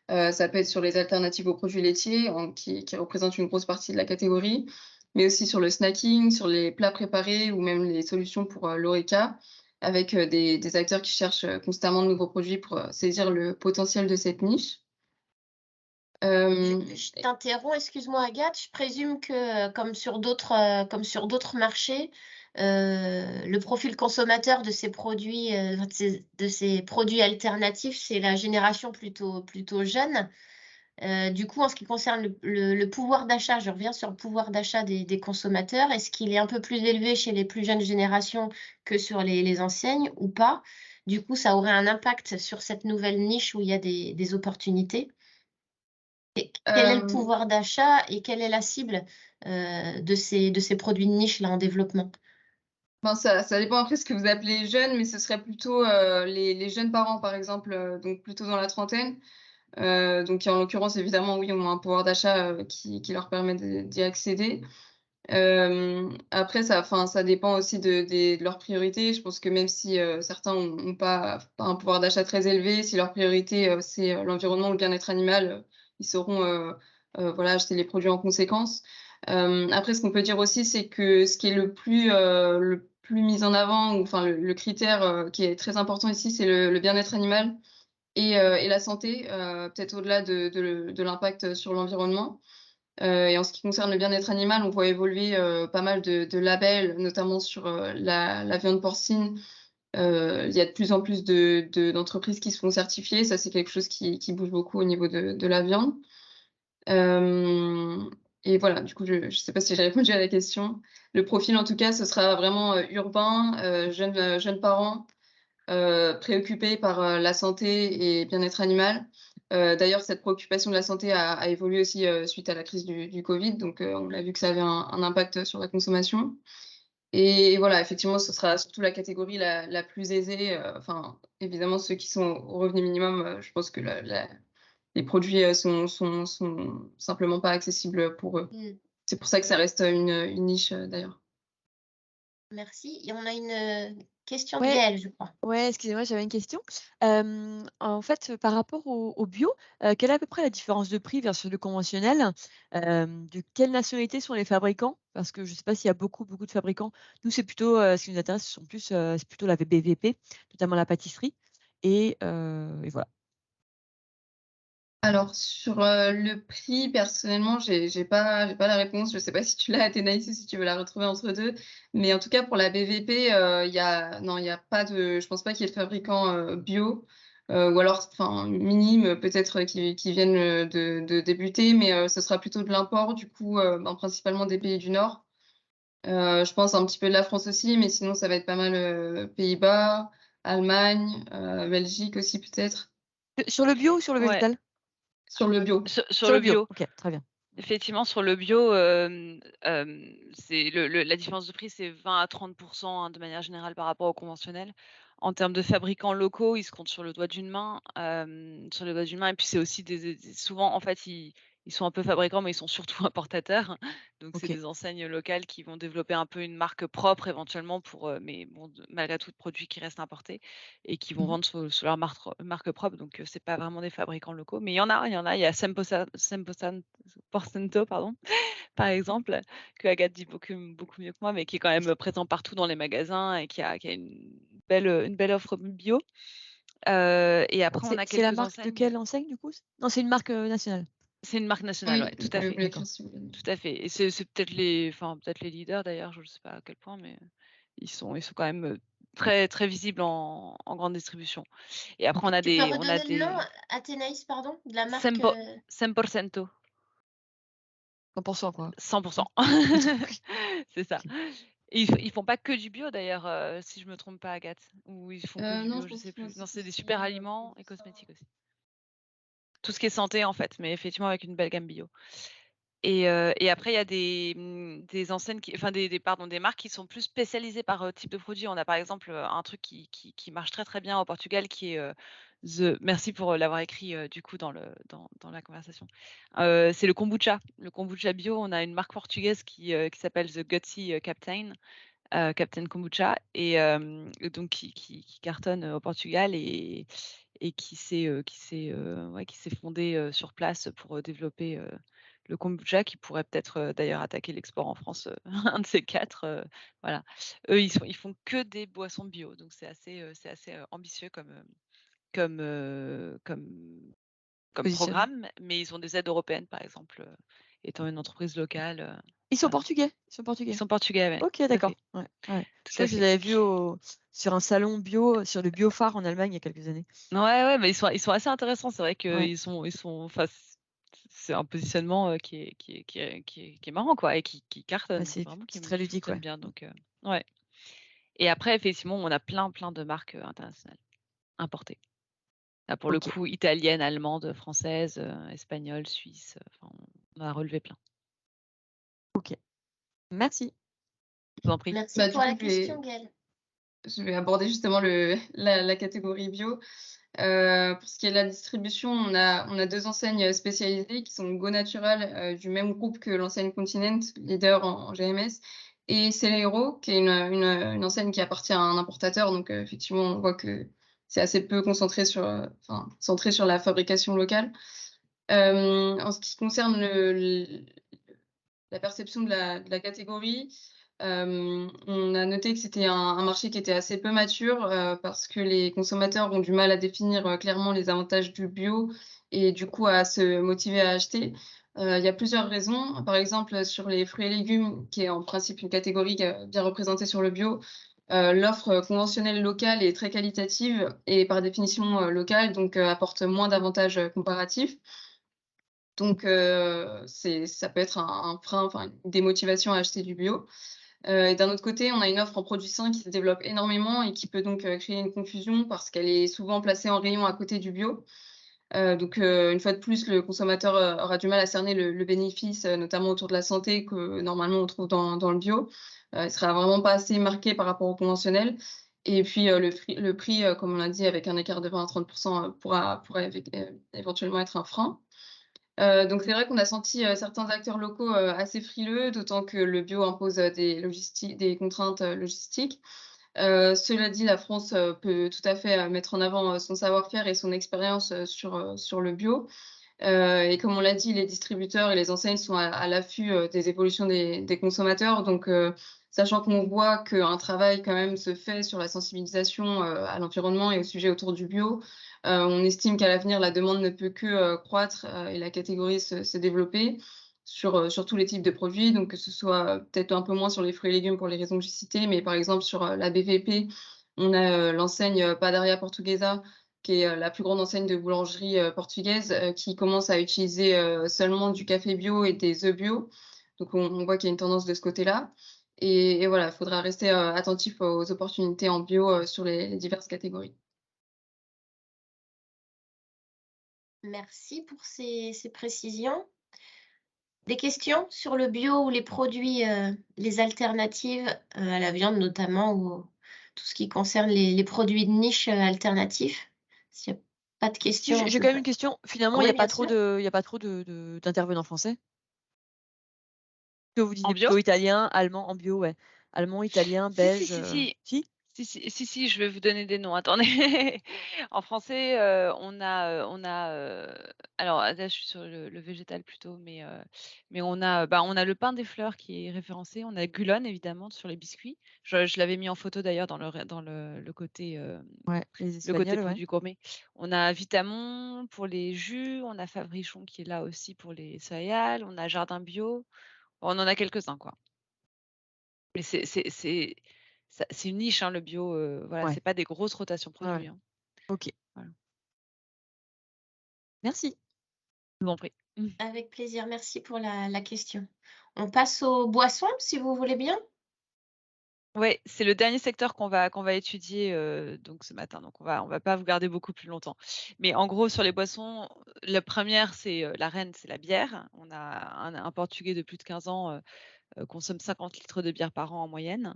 Ça peut être sur les alternatives aux produits laitiers, qui représentent une grosse partie de la catégorie, mais aussi sur le snacking, sur les plats préparés ou même les solutions pour l'horeca, avec des acteurs qui cherchent constamment de nouveaux produits pour saisir le potentiel de cette niche. Je t'interromps, excuse-moi Agathe, je présume que comme sur d'autres marchés, le profil consommateur de ces produits, de ces produits alternatifs, c'est la génération plutôt jeune. Du coup, en ce qui concerne le pouvoir d'achat, je reviens sur le pouvoir d'achat des consommateurs. Est-ce qu'il est un peu plus élevé chez les plus jeunes générations que sur les enseignes ou pas? Du coup, ça aurait un impact sur cette nouvelle niche où il y a des opportunités. Et quel est le pouvoir d'achat et quelle est la cible de ces produits de niche là en développement? Ben, ça dépend après ce que vous appelez jeunes, mais ce serait plutôt les jeunes parents, par exemple, donc plutôt dans la trentaine. Donc qui, en l'occurrence, évidemment, oui, ont un pouvoir d'achat qui leur permet d'y accéder. Après, ça dépend aussi de leurs priorités. Je pense que même si certains ont pas un pouvoir d'achat très élevé, si leur priorité c'est l'environnement, le bien-être animal, ils sauront voilà, acheter les produits en conséquence. Après, ce qu'on peut dire aussi, c'est que ce qui est le plus mis en avant, ou enfin le critère qui est très important ici, c'est le bien-être animal et la santé, peut-être au-delà de l'impact sur l'environnement. Et en ce qui concerne le bien-être animal, on voit évoluer pas mal de labels, notamment sur la viande porcine. Il y a de plus en plus d'entreprises qui se font certifier. Ça, c'est quelque chose qui bouge beaucoup au niveau de la viande. Et voilà, du coup, je ne sais pas si j'ai répondu à la question. Le profil, en tout cas, ce sera vraiment urbain, jeunes parents, préoccupés par la santé et bien-être animal. D'ailleurs, cette préoccupation de la santé a évolué aussi suite à la crise du Covid, donc on a vu que ça avait un impact sur la consommation. Et voilà, effectivement, ce sera surtout la catégorie la plus aisée, enfin, évidemment, ceux qui sont au revenu minimum, je pense que les produits sont simplement pas accessibles pour eux. Mm. C'est pour ça que ça reste une niche, d'ailleurs. Merci. Et on a une question de Ouais. Gaëlle, je crois. Ouais, excusez-moi, j'avais une question. En fait, par rapport au bio, quelle est à peu près la différence de prix versus le conventionnel? De quelle nationalité sont les fabricants? Parce que je ne sais pas s'il y a beaucoup de fabricants. Nous, c'est plutôt, ce qui nous intéresse, ce sont plus, c'est plutôt la BVP, notamment la pâtisserie et voilà. Alors sur, le prix, personnellement, j'ai pas la réponse. Je sais pas si tu l'as, Athénaïs, ou si tu veux la retrouver entre 2. Mais en tout cas, pour la BVP, il y a pas de je pense pas qu'il y ait de fabricants, bio, ou alors, enfin, minimes, peut-être, qui viennent, de débuter, mais ce sera plutôt de l'import, du coup, ben, principalement des pays du Nord. Je pense un petit peu de la France aussi, mais sinon ça va être pas mal, Pays-Bas, Allemagne, Belgique aussi peut-être. Sur le bio ou sur le Ouais. végétal? Sur le bio. Sur le bio. OK, très bien. Effectivement, sur le bio, c'est la différence de prix, c'est 20 à 30 hein, de manière générale par rapport au conventionnel. En termes de fabricants locaux, ils se comptent sur le doigt d'une main, et puis c'est aussi souvent, en fait, ils sont un peu fabricants, mais ils sont surtout importateurs. Donc c'est OK. des enseignes locales qui vont développer un peu une marque propre éventuellement pour, mais bon, malgré tout, de produits qui restent importés et qui vont Mmh. vendre sous leur marque propre. Donc c'est pas vraiment des fabricants locaux. Mais il y a Porcento, pardon, par exemple, que Agathe dit beaucoup mieux que moi, mais qui est quand même présent partout dans les magasins et qui a une belle offre bio. Et après, on a C'est la quelques marque de enseignes. quelle enseigne, du coup? Non, c'est une marque, nationale? C'est une marque nationale, Oui, ouais, tout vous à pouvez fait. vous l'écrire si vous voulez. Tout à fait. Et c'est peut-être les leaders d'ailleurs, je ne sais pas à quel point, mais ils sont quand même très, très visibles en grande distribution. Et après, Tu peux redonner le nom, Athénaïs, pardon, de la marque 100%. 100 quoi. 100%. C'est ça. Et ils font pas que du bio d'ailleurs, si je me trompe pas, Agathe. Ou ils font que du Non, bio, je je pense sais qu'ils font plus. Non, aussi c'est des tout ce qui super est, aliments et produits sains. cosmétiques aussi. Tout ce qui est santé en fait, mais effectivement avec une belle gamme bio. Et après, il y a des enseignes des marques qui sont plus spécialisées par, type de produit. On a par exemple, un truc qui marche très, très bien au Portugal qui est, merci pour, l'avoir écrit, du coup dans la conversation. C'est le kombucha. Le kombucha bio, on a une marque portugaise qui s'appelle The Gutsy Captain, Captain Kombucha et donc qui cartonne, au Portugal et qui s'est fondé, sur place pour, développer, le kombucha qui pourrait peut-être, d'ailleurs attaquer l'export en France, un de ces 4, voilà. Eux, ils font que des boissons bio, donc c'est assez, ambitieux comme Positionnement. programme, mais ils ont des aides européennes, par exemple, étant une entreprise locale, Ils sont voilà. portugais? Ils sont Ils portugais? sont portugais, ouais, OK, tout à d'accord. fait, Ouais, ouais. Je tout crois à que je les fait. avais vus sur un salon bio, sur le Biophare en Allemagne il y a quelques années. Ouais, ouais, mais ils sont assez intéressants. C'est vrai Ouais. ils sont enfin, c'est un positionnement, qui est marrant, quoi, et qui Bah, cartonne, c'est vraiment qui très ludique, fonctionne ouais. bien, donc ouais. Et après, effectivement, on a plein de marques, internationales importées. Là, pour le OK, coup, italiennes, allemandes, françaises, espagnoles, suisses, enfin, on a relevé plein. OK. Merci. Je vous en prie. Merci Bah, pour du coup, la question, Gaëlle. je vais aborder justement la catégorie bio. Pour ce qui est de la distribution, on a 2 enseignes spécialisées qui sont Go Natural, du même groupe que l'enseigne Continent, leader en GMS, et Celeiro, qui est une enseigne qui appartient à un importateur. Donc, effectivement, on voit que c'est assez peu concentré sur, enfin, centré sur la fabrication locale. En ce qui concerne la perception de la catégorie, on a noté que c'était un marché qui était assez peu mature, parce que les consommateurs ont du mal à définir, clairement les avantages du bio et du coup à se motiver à acheter. Il y a plusieurs raisons. Par exemple, sur les fruits et légumes, qui est en principe une catégorie, bien représentée sur le bio, l'offre conventionnelle locale est très qualitative et par définition, locale, donc apporte moins d'avantages, comparatifs. Donc ça peut être un frein, enfin une démotivation à acheter du bio. Et d'un autre côté, on a une offre en produits sains qui se développe énormément et qui peut donc créer une confusion parce qu'elle est souvent placée en rayon à côté du bio. Donc une fois de plus, le consommateur, aura du mal à cerner le bénéfice, notamment autour de la santé que normalement on trouve dans le bio. Il sera vraiment pas assez marqué par rapport au conventionnel et puis, le prix, comme on l'a dit, avec un écart de 20 à 30 pourra éventuellement être un frein. Donc c'est vrai qu'on a senti, certains acteurs locaux, assez frileux, d'autant que le bio impose, des contraintes, logistiques. Cela dit, la France, peut tout à fait, mettre en avant, son savoir-faire et son expérience, sur le bio. Et comme on l'a dit, les distributeurs et les enseignes sont à l'affût, des évolutions des consommateurs. Donc, sachant qu'on voit qu'un travail quand même se fait sur la sensibilisation, à l'environnement et au sujet autour du bio, on estime qu'à l'avenir, la demande ne peut que, croître, et la catégorie se développer sur tous les types de produits. Donc que ce soit, peut-être un peu moins sur les fruits et légumes pour les raisons que j'ai citées, mais par exemple sur, la BVP, on a, l'enseigne, Padaria Portuguesa qui est, la plus grande enseigne de boulangerie, portugaise, qui commence à utiliser, seulement du café bio et des œufs bio. Donc on voit qu'il y a une tendance de ce côté-là et voilà, il faudra rester, attentif aux opportunités en bio, sur les diverses catégories. Merci pour ces précisions. Des questions sur le bio ou les produits, les alternatives, à la viande notamment ou tout ce qui concerne les produits de niche, alternatifs? S'il y a pas de Si, questions, on j'ai peut quand même pas. une question. Finalement, Oui, bien sûr. il y a pas trop d'intervenants français? Que vous En disiez bio? plutôt italien, allemand en bio, ouais. Allemand, italien, Si, si, belge, si, si. si? Si, je vais vous donner des noms, attendez. En français, alors là, je suis sur le végétal plutôt, mais on a le pain des fleurs qui est référencé, on a Gulon évidemment sur les biscuits. Je l'avais mis en photo d'ailleurs Ouais, les le côté Espagnols, ouais. produits gourmets. On a Vitamon pour les jus, on a Fabrichon qui est là aussi pour les céréales, on a Jardin Bio, on en a quelques-uns, quoi. Mais c'est une niche, hein, le bio, voilà, Ouais, c'est pas des grosses rotations ouais, ouais. produits, hein. OK. Voilà, Merci. je vous en prie. Avec plaisir, merci pour la question. On passe aux boissons, si vous voulez bien? Ouais, c'est le dernier secteur qu'on va étudier, donc ce matin, donc on va pas vous garder beaucoup plus longtemps. Mais en gros, sur les boissons, la première, c'est, la reine, c'est la bière. On a un Portugais de plus de 15 ans, consomme 50 litres de bière par an en moyenne.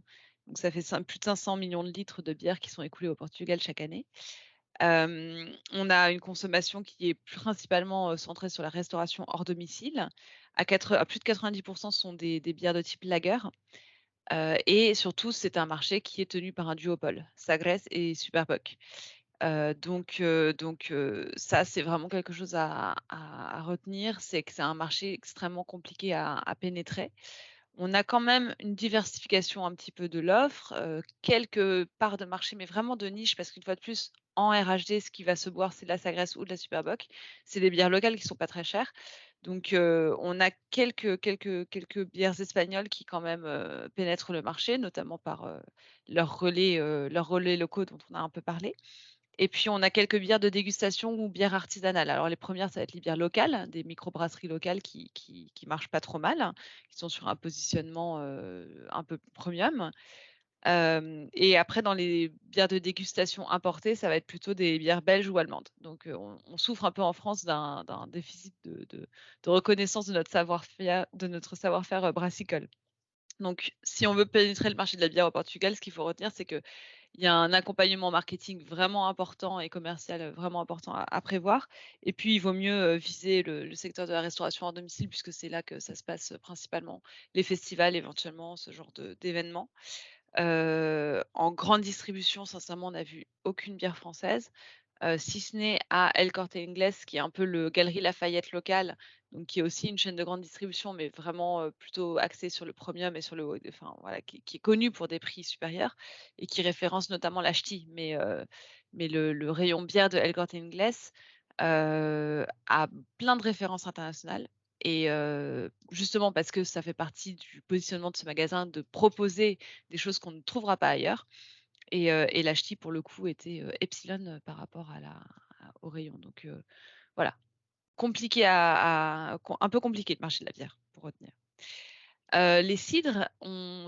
Donc ça fait plus de 500 millions de litres de bière qui sont écoulés au Portugal chaque année. On a une consommation qui est principalement, centrée sur la restauration hors domicile. À plus de 90 sont des bières de type lager, et surtout, c'est un marché qui est tenu par un duopole, Sagres et Superboc. Ça, c'est vraiment quelque chose à retenir, c'est que c'est un marché extrêmement compliqué à pénétrer. On a quand même une diversification un petit peu de l'offre, quelques parts de marché, mais vraiment de niche parce qu'une fois de plus, en RHD, ce qui va se boire, c'est de la Sagres ou de la Superbock. C'est des bières locales qui sont pas très chères. Donc, on a quelques bières espagnoles qui quand même, pénètrent le marché, notamment par, leurs relais locaux dont on a un peu parlé. Et puis, on a quelques bières de dégustation ou bières artisanales. Alors, les premières, ça va être les bières locales, des microbrasseries locales qui marchent pas trop mal, qui sont sur un positionnement, un peu premium. Et après, dans les bières de dégustation importées, ça va être plutôt des bières belges ou allemandes. Donc, on souffre un peu en France d'un déficit de reconnaissance de notre savoir-faire, brassicole. Donc, si on veut pénétrer le marché de la bière au Portugal, ce qu'il faut retenir, c'est qu'il y a un accompagnement marketing vraiment important et commercial, vraiment important à prévoir. Et puis, il vaut mieux, viser le secteur de la restauration à domicile puisque c'est là que ça se passe, principalement. Les festivals, éventuellement, ce genre d'événements. En grande distribution, sincèrement, on n'a vu aucune bière française. Si ce n'est à El Corte Inglés, qui est un peu le Galeries Lafayette local, donc qui est aussi une chaîne de grande distribution, mais vraiment, plutôt axée sur le premium et sur le haut enfin voilà, qui est connue pour des prix supérieurs et qui référence notamment la ch'ti. Mais le rayon bière de El Corte Inglés, a plein de références internationales et justement parce que ça fait partie du positionnement de ce magasin de proposer des choses qu'on ne trouvera pas ailleurs. Et la ch'ti pour le coup était, epsilon, par rapport au rayon. Donc voilà, compliqué un peu compliqué le marché de la bière pour retenir. Les cidres,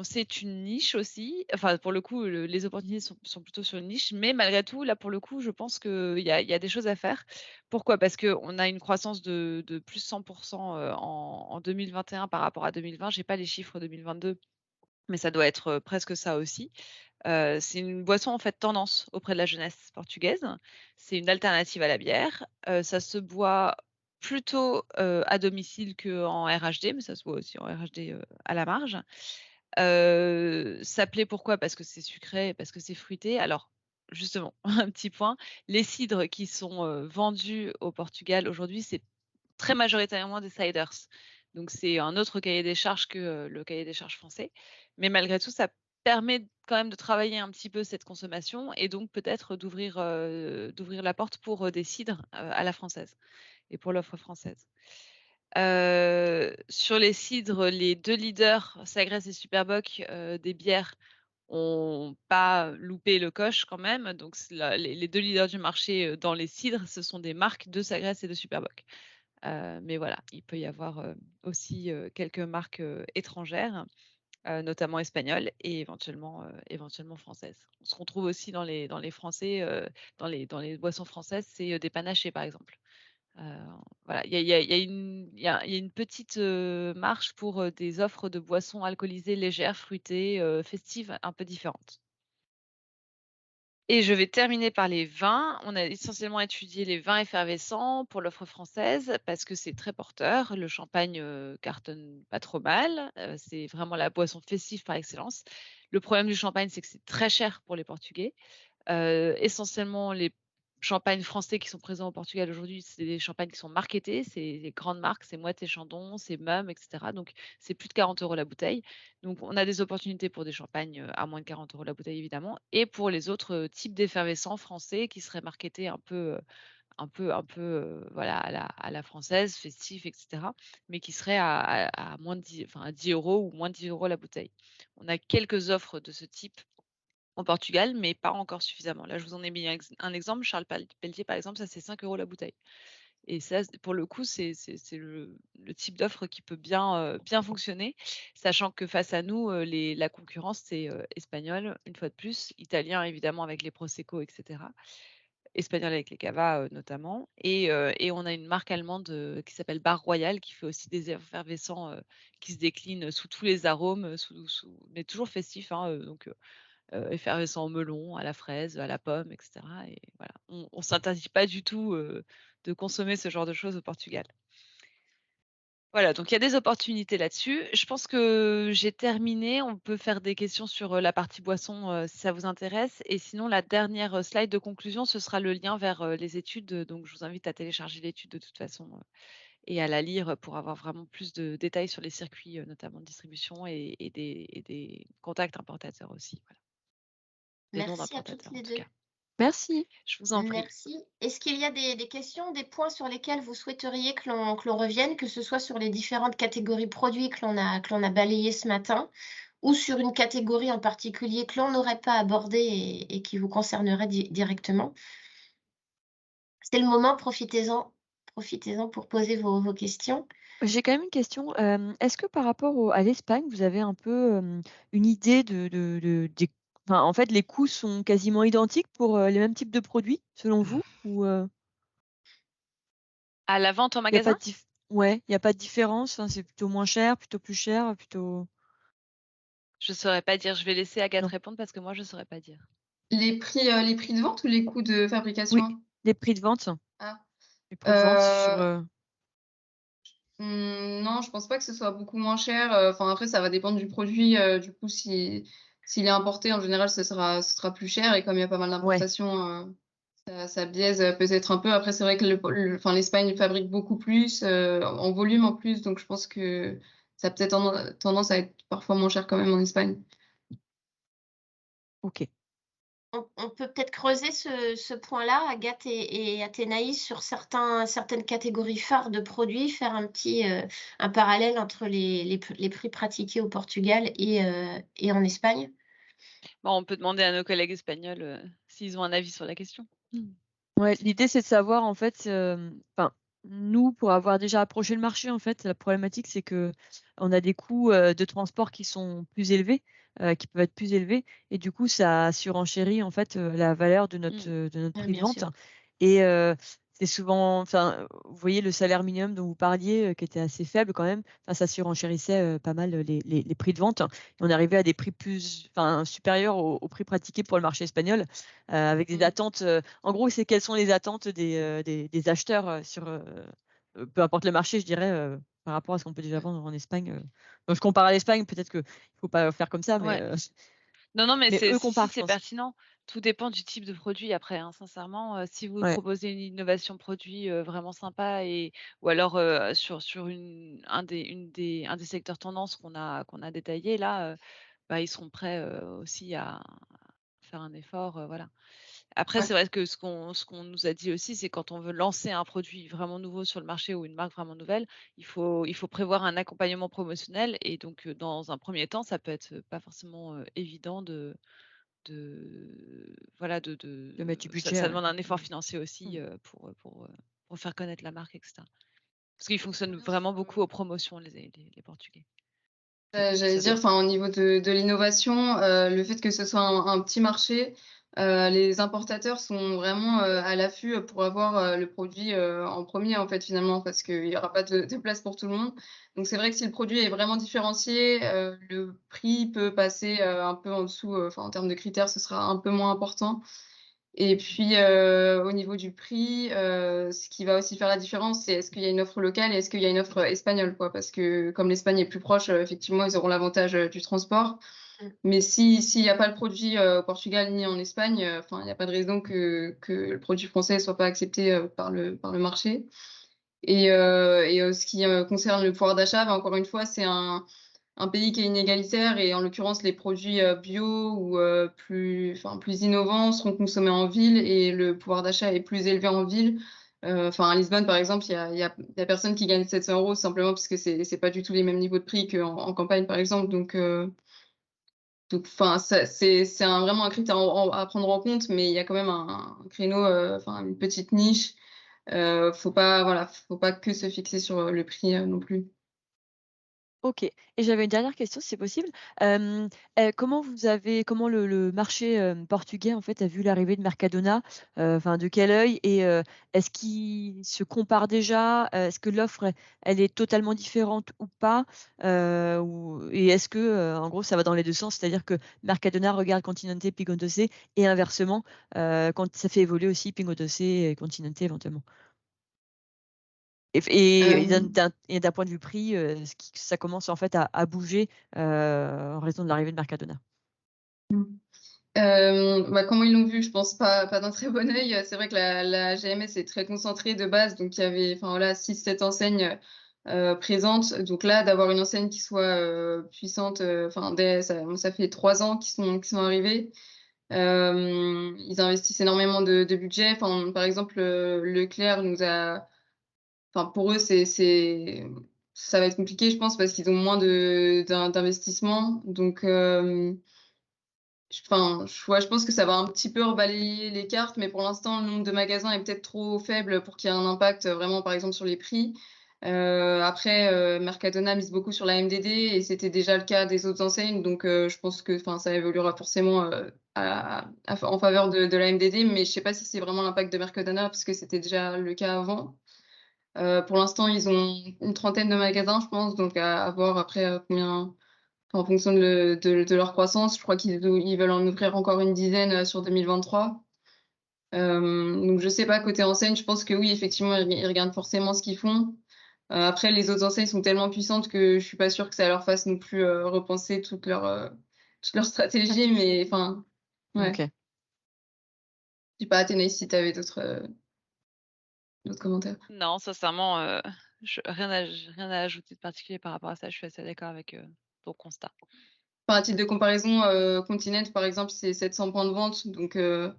c'est une niche aussi. Enfin, pour le coup, les opportunités sont plutôt sur une niche, mais malgré tout, là, pour le coup, je pense qu'il y a des choses à faire. Pourquoi? Parce qu'on a une croissance de plus 100 en 2021 par rapport à 2020. J'ai pas les chiffres 2022, mais ça doit être, presque ça aussi. C'est une boisson en fait tendance auprès de la jeunesse portugaise. C'est une alternative à la bière. Ça se boit plutôt, à domicile qu'en RHD, mais ça se boit aussi en RHD, à la marge. Ça plaît pourquoi? Parce que c'est sucré, parce que c'est fruité. Alors justement, un petit point, les cidres qui sont, vendus au Portugal aujourd'hui, c'est très majoritairement des ciders. Donc c'est un autre cahier des charges que, le cahier des charges français. Mais malgré tout, ça permet quand même de travailler un petit peu cette consommation et donc peut-être d'ouvrir la porte pour, des cidres, à la française et pour l'offre française. Sur les cidres, les 2 leaders, Sagres et Superbock, des bières, ont pas loupé le coche quand même. Donc les 2 leaders du marché, dans les cidres, ce sont des marques de Sagres et de Superbock. Mais voilà, il peut y avoir, aussi, quelques marques, étrangères, notamment espagnoles et éventuellement françaises. Ce qu'on trouve aussi dans les français, dans les boissons françaises, c'est, des panachés, par exemple. Heu, voilà, il y a une petite, marche pour, des offres de boissons alcoolisées légères, fruitées, festives, un peu différentes. Et je vais terminer par les vins. On a essentiellement étudié les vins effervescents pour l'offre française parce que c'est très porteur. Le champagne, cartonne pas trop mal, c'est vraiment la boisson festive par excellence. Le problème du champagne, c'est que c'est très cher pour les Portugais. Essentiellement, les champagnes français qui sont présents au Portugal aujourd'hui, c'est des champagnes qui sont marketés, c'est des grandes marques, c'est Moët et Chandon, c'est Mumm et cetera. Donc c'est plus de 40 € la bouteille. Donc on a des opportunités pour des champagnes, à moins de 40 € la bouteille évidemment et pour les autres, types d'effervescents français qui seraient marketés voilà à la française, festif et cetera, mais qui seraient à moins de 10 enfin à 10 € ou moins de 10 € la bouteille. On a quelques offres de ce type au Portugal, mais pas encore suffisamment. Là, je vous en ai mis un exemple. Charles Pelletier, par exemple, ça, c'est 5 € la bouteille et ça, pour le coup, c'est le type d'offre qui peut bien fonctionner, sachant que face à nous, la concurrence, c'est, espagnol, une fois de plus, italien, évidemment, avec les prosecco et cetera, espagnol avec les cava, notamment et on a une marque allemande, qui s'appelle Bar Royal, qui fait aussi des effervescents, qui se déclinent sous tous les arômes, mais toujours festifs, hein, donc effervescent au melon, à la fraise, à la pomme et cetera et voilà. On s'interdit pas du tout, de consommer ce genre de choses au Portugal. Voilà, donc il y a des opportunités là-dessus. Je pense que j'ai terminé. On peut faire des questions sur, la partie boisson, si ça vous intéresse et sinon la dernière, slide de conclusion, ce sera le lien vers, les études, donc je vous invite à télécharger l'étude de toute façon, et à la lire, pour avoir vraiment plus de détails sur les circuits, notamment de distribution et des contacts importateurs aussi, voilà. Des noms Merci à toutes d'importateurs en les tout deux. cas. Merci. Je vous en prie. Merci. Est-ce qu'il y a des questions, des points sur lesquels vous souhaiteriez que l'on revienne, que ce soit sur les différentes catégories produits que l'on a balayées ce matin, ou sur une catégorie en particulier que l'on n'aurait pas abordée et qui vous concernerait directement? C'est le moment, profitez-en pour poser vos questions. J'ai quand même une question. Est-ce que par rapport à l'Espagne, vous avez un peu une idée enfin, en fait, les coûts sont quasiment identiques pour les mêmes types de produits, selon vous? Ou À la vente en il n'y a pas magasin? ouais, il n'y a pas de différence? Hein, c'est plutôt moins cher, plutôt plus cher, plutôt. Je saurais pas dire, je vais laisser Agathe Non. répondre parce que moi je saurais pas dire. Les prix de vente ou les coûts de Oui, fabrication? les prix de vente. Ah. Les prix de vente sur. Non, je pense pas que ce soit beaucoup moins cher. Enfin, après, ça va dépendre du produit. Du coup, s'il est importé, en général, ce sera plus cher. Et comme il y a pas mal Ouais. d'importations, ça biaise peut-être un peu. Après, c'est vrai que enfin, l'Espagne fabrique beaucoup plus, en volume en plus. Donc, je pense que ça a peut-être tendance à être parfois moins cher quand même en Espagne. OK. On peut peut-être creuser ce point-là, Agathe et Athénaïs, sur certaines catégories phares de produits, faire un parallèle entre les prix pratiqués au Portugal et en Espagne. Bon, on peut demander à nos collègues espagnols, s'ils ont un avis sur la question. Ouais, l'idée, c'est de savoir, en fait, enfin, nous, pour avoir déjà approché le marché, en fait, la problématique, c'est que on a des coûts, de transport qui sont plus élevés, qui peuvent être plus élevés et du coup, ça surenchérit, en fait, la valeur de notre Ouais, prix de bien vente sûr. et c'est souvent enfin, vous voyez le salaire minimum dont vous parliez, qui était assez faible quand même, enfin, ça surenchérissait, pas mal, les prix de vente et on arrivait à des prix enfin, supérieurs aux prix pratiqués pour le marché espagnol, avec des attentes, en gros, c'est quelles sont les attentes des acheteurs, peu importe le marché, je dirais, par rapport à ce qu'on peut déjà vendre en Espagne, donc je compare à l'Espagne, peut-être qu'il faut pas faire comme ça, Ouais. Non, mais mais c'est eux si, comparent, je c'est pense. pertinent. Tout dépend du type de produit après, hein, sincèrement, si vous Ouais. proposez une innovation produit, vraiment sympa ou alors, sur un des secteurs tendances qu'on a détaillé là, bah, ils seront prêts, aussi à faire un effort, voilà. Après, Ouais. c'est vrai que ce qu'on nous a dit aussi, c'est quand on veut lancer un produit vraiment nouveau sur le marché ou une marque vraiment nouvelle, il faut prévoir un accompagnement promotionnel et donc, dans un premier temps, ça peut être, pas forcément, évident voilà, De mettre du ça budget, ça ouais. demande un effort Mmh. financier aussi, Mmh. pour faire connaître la marque et cetera. Parce qu'ils fonctionnent Bien vraiment sûr, beaucoup aux promotions les Portugais. J'allais Ça dire, doit enfin, au niveau de l'innovation, le fait que ce soit un petit marché, les importateurs sont vraiment, à l'affût, pour avoir, le produit, en premier en fait, finalement, parce qu'il y aura pas de place pour tout le monde. Donc c'est vrai que si le produit est vraiment différencié, le prix peut passer, un peu en dessous, enfin, en termes de critères, ce sera un peu moins important. Et puis, au niveau du prix, ce qui va aussi faire la différence, c'est est-ce qu'il y a une offre locale et est-ce qu'il y a une offre, espagnole, quoi? Parce que comme l'Espagne est plus proche, effectivement, ils auront l'avantage, du transport. Mmh. Mais s'il y a pas le produit, au Portugal ni en Espagne, enfin, il y a pas de raison que le produit français soit pas accepté, par le marché. Et ce qui, concerne le pouvoir d'achat, bah, encore une fois, c'est un pays qui est inégalitaire et en l'occurrence les produits, bio ou, plus innovants seront consommés en ville et le pouvoir d'achat est plus élevé en ville. Enfin à Lisbonne par exemple, il y a personne qui gagne 700 € simplement parce que c'est pas du tout les mêmes niveaux de prix qu'en campagne par exemple donc enfin ça c'est vraiment un critère à prendre en compte, mais il y a quand même un créneau, enfin une petite niche. Faut pas que se fixer sur, le prix, non plus. OK et j'avais une dernière question si c'est possible. Comment le marché, portugais, en fait, a vu l'arrivée de Mercadona? Enfin, de quel œil et est-ce qu'il se compare déjà? Est-ce que l'offre, elle est totalement différente ou pas? Et est-ce que, en gros, ça va dans les 2 sens? C'est-à-dire que Mercadona regarde Continente, Pingo Doce et inversement, quand ça fait évoluer aussi Pingo Doce et Continente éventuellement? Et Euh, d'un point de vue prix, ça commence en fait à bouger en raison de l'arrivée de Mercadona. Comment ils l'ont vu, je pense pas d'un très bon œil. C'est vrai que la GMS est très concentrée de base, donc il y avait 6-7 enseignes présentes. Donc là, d'avoir une enseigne qui soit puissante, ça fait 3 ans qu'ils sont arrivés. Ils investissent énormément de budget. Par exemple, Leclerc nous a... pour eux, ça va être compliqué, je pense, parce qu'ils ont moins d'investissement. Donc, je pense que ça va un petit peu rebalayer les cartes, mais pour l'instant, le nombre de magasins est peut-être trop faible pour qu'il y ait un impact vraiment, par exemple, sur les prix. Après, Mercadona mise beaucoup sur la MDD et c'était déjà le cas des autres enseignes, donc je pense que ça évoluera forcément en faveur de la MDD, mais je sais pas si c'est vraiment l'impact de Mercadona parce que c'était déjà le cas avant. Pour l'instant, ils ont une 30aine de magasins, je pense, donc à voir après combien, en fonction de leur croissance. Je crois qu'ils veulent en ouvrir encore une dizaine sur 2023. Donc je sais pas, côté enseigne, je pense que oui, effectivement, ils regardent forcément ce qu'ils font. Après, les autres enseignes sont tellement puissantes que je suis pas sûre que ça leur fasse non plus repenser toute leur stratégie, mais ouais. Ok. Je sais pas, Athénaïs, si tu avais d'autres commentaires. Non, sincèrement, rien à ajouter de particulier par rapport à ça. Je suis assez d'accord avec ton constat. À titre de comparaison, Continent, par exemple, c'est 700 points de vente, donc je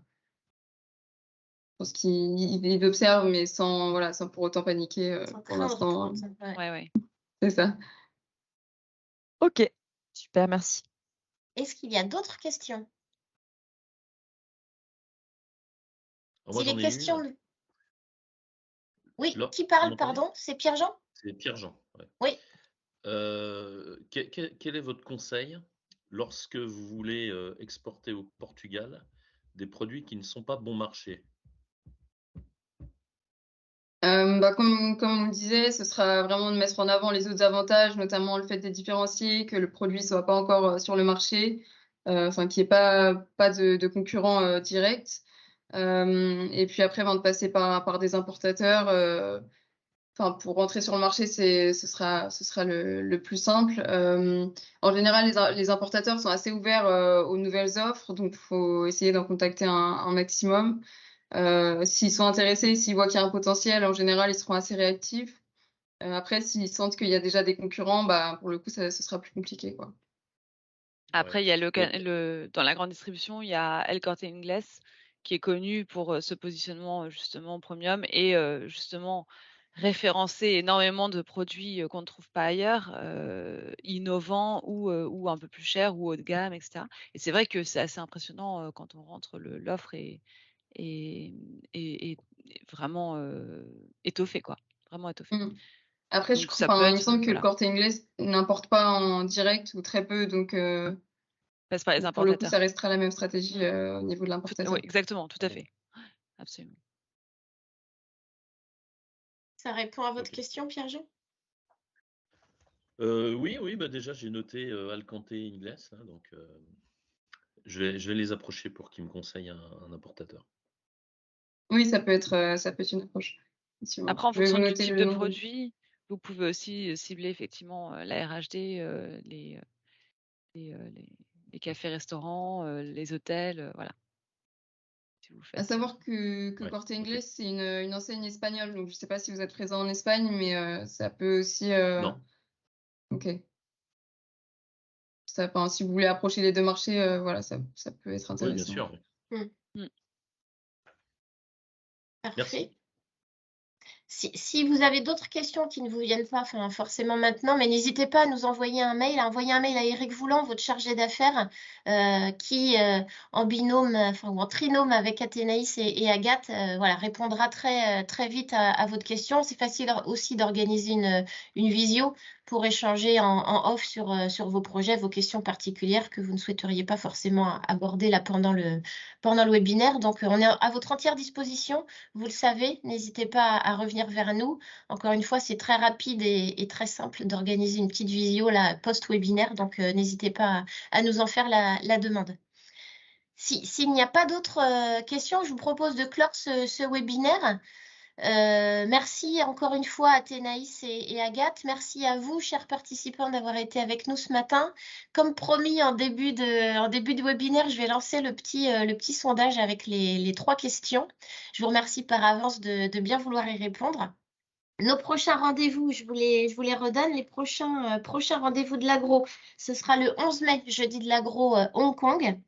pense qu'ils observent, mais sans pour autant paniquer Sans pour craindre l'instant. trop, ouais. Ouais. C'est ça. Ok, super, merci. Est-ce qu'il y a d'autres questions? Alors moi, Si les j'en ai questions... une. Oui, Là, qui vous parle, m'entendez? pardon? C'est Pierre-Jean? C'est Pierre-Jean. Ouais. Oui. Quel est votre conseil lorsque vous voulez exporter au Portugal des produits qui ne sont pas bon marché? Comme on le disait, ce sera vraiment de mettre en avant les autres avantages, notamment le fait de différencier, que le produit soit pas encore sur le marché, qu'il n'y ait pas de concurrent direct. Et puis après, avant de passer par des importateurs, pour rentrer sur le marché, ce sera le plus simple. En général, les importateurs sont assez ouverts aux nouvelles offres, donc il faut essayer d'en contacter un maximum. S'ils sont intéressés, s'ils voient qu'il y a un potentiel, en général, ils seront assez réactifs. Après, s'ils sentent qu'il y a déjà des concurrents, pour le coup, ce sera plus compliqué, quoi. Après, il y a Ouais. dans la grande distribution, il y a El Corte Inglés qui est connu pour ce positionnement justement premium et justement référencer énormément de produits qu'on ne trouve pas ailleurs, innovants ou un peu plus chers ou haut de gamme, etc. Et c'est vrai que c'est assez impressionnant quand on rentre, l'offre est vraiment étoffée, quoi, vraiment étoffée. Mm. Après, Donc ça peut il me être, semble que le voilà, Corte Inglés n'importe pas en direct ou très peu, donc passe par les pour le coup, ça importateurs. restera la même stratégie au niveau de Oui, l'importateur. exactement, tout à fait. Absolument. Ça répond à votre Ok. question, Pierre-Jean? Oui, déjà j'ai noté Alcante Inglés, hein, donc je vais les approcher pour qu'ils me conseillent un importateur. Oui, ça peut être une approche. Effectivement. Après, en Je vais vous fonction du noter type le de nom. produit, vous pouvez aussi cibler effectivement la RHD, les cafés-restaurants, les hôtels, voilà. Si vous À faites. savoir que Ouais, Corte ok. Inglés, c'est une enseigne espagnole, donc je ne sais pas si vous êtes présent en Espagne, mais ça peut aussi... Non, Ok. Si vous voulez approcher les deux marchés, ça peut être oui, bien intéressant. sûr. Oui. Mm. Parfait. Merci. Si vous avez d'autres questions qui ne vous viennent pas forcément maintenant, mais n'hésitez pas à nous envoyer un mail. Envoyez un mail à Éric Voulant, votre chargé d'affaires, qui, en binôme, ou en trinôme avec Athénaïs et Agathe, répondra très vite à votre question. C'est facile aussi d'organiser une visio pour échanger en off sur vos projets, vos questions particulières que vous ne souhaiteriez pas forcément aborder là pendant le webinaire. Donc, on est à votre entière disposition. Vous le savez, n'hésitez pas à revenir vers nous. Encore une fois, c'est très rapide et très simple d'organiser une petite visio post-webinaire, donc n'hésitez pas à nous en faire la demande. S'il n'y a pas d'autres questions, je vous propose de clore ce webinaire. Merci encore une fois à Thénaïs et Agathe. Merci à vous, chers participants, d'avoir été avec nous ce matin. Comme promis en début de webinaire, je vais lancer le petit sondage avec les 3 questions. Je vous remercie par avance de bien vouloir y répondre. Nos prochains rendez-vous, je vous les redonne. Les prochains rendez-vous de l'agro, ce sera le 11 mai, jeudi de l'agro Hong Kong.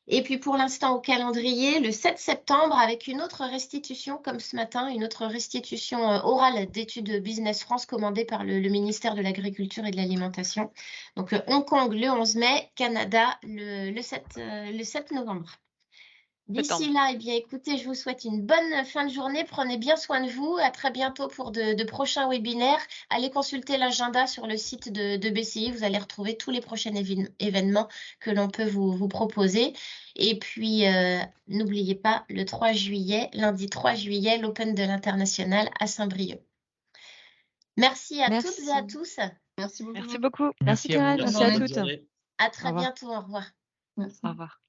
Et puis pour l'instant au calendrier, le 7 septembre, avec une autre restitution comme ce matin, une autre restitution orale d'études Business France commandée par le ministère de l'Agriculture et de l'Alimentation. Donc Hong Kong le 11 mai, Canada le 7 novembre. D'ici là, eh bien, écoutez, je vous souhaite une bonne fin de journée. Prenez bien soin de vous. À très bientôt pour de prochains webinaires. Allez consulter l'agenda sur le site de BCI. Vous allez retrouver tous les prochains événements que l'on peut vous proposer. Et puis, n'oubliez pas, le 3 juillet, lundi 3 juillet, l'Open de l'International à Saint-Brieuc. Merci à toutes et à tous. Merci beaucoup. Merci beaucoup. Merci Karen, à vous. merci à Bonne toutes. journée. À très Au revoir. bientôt. Au revoir. Merci. Au revoir.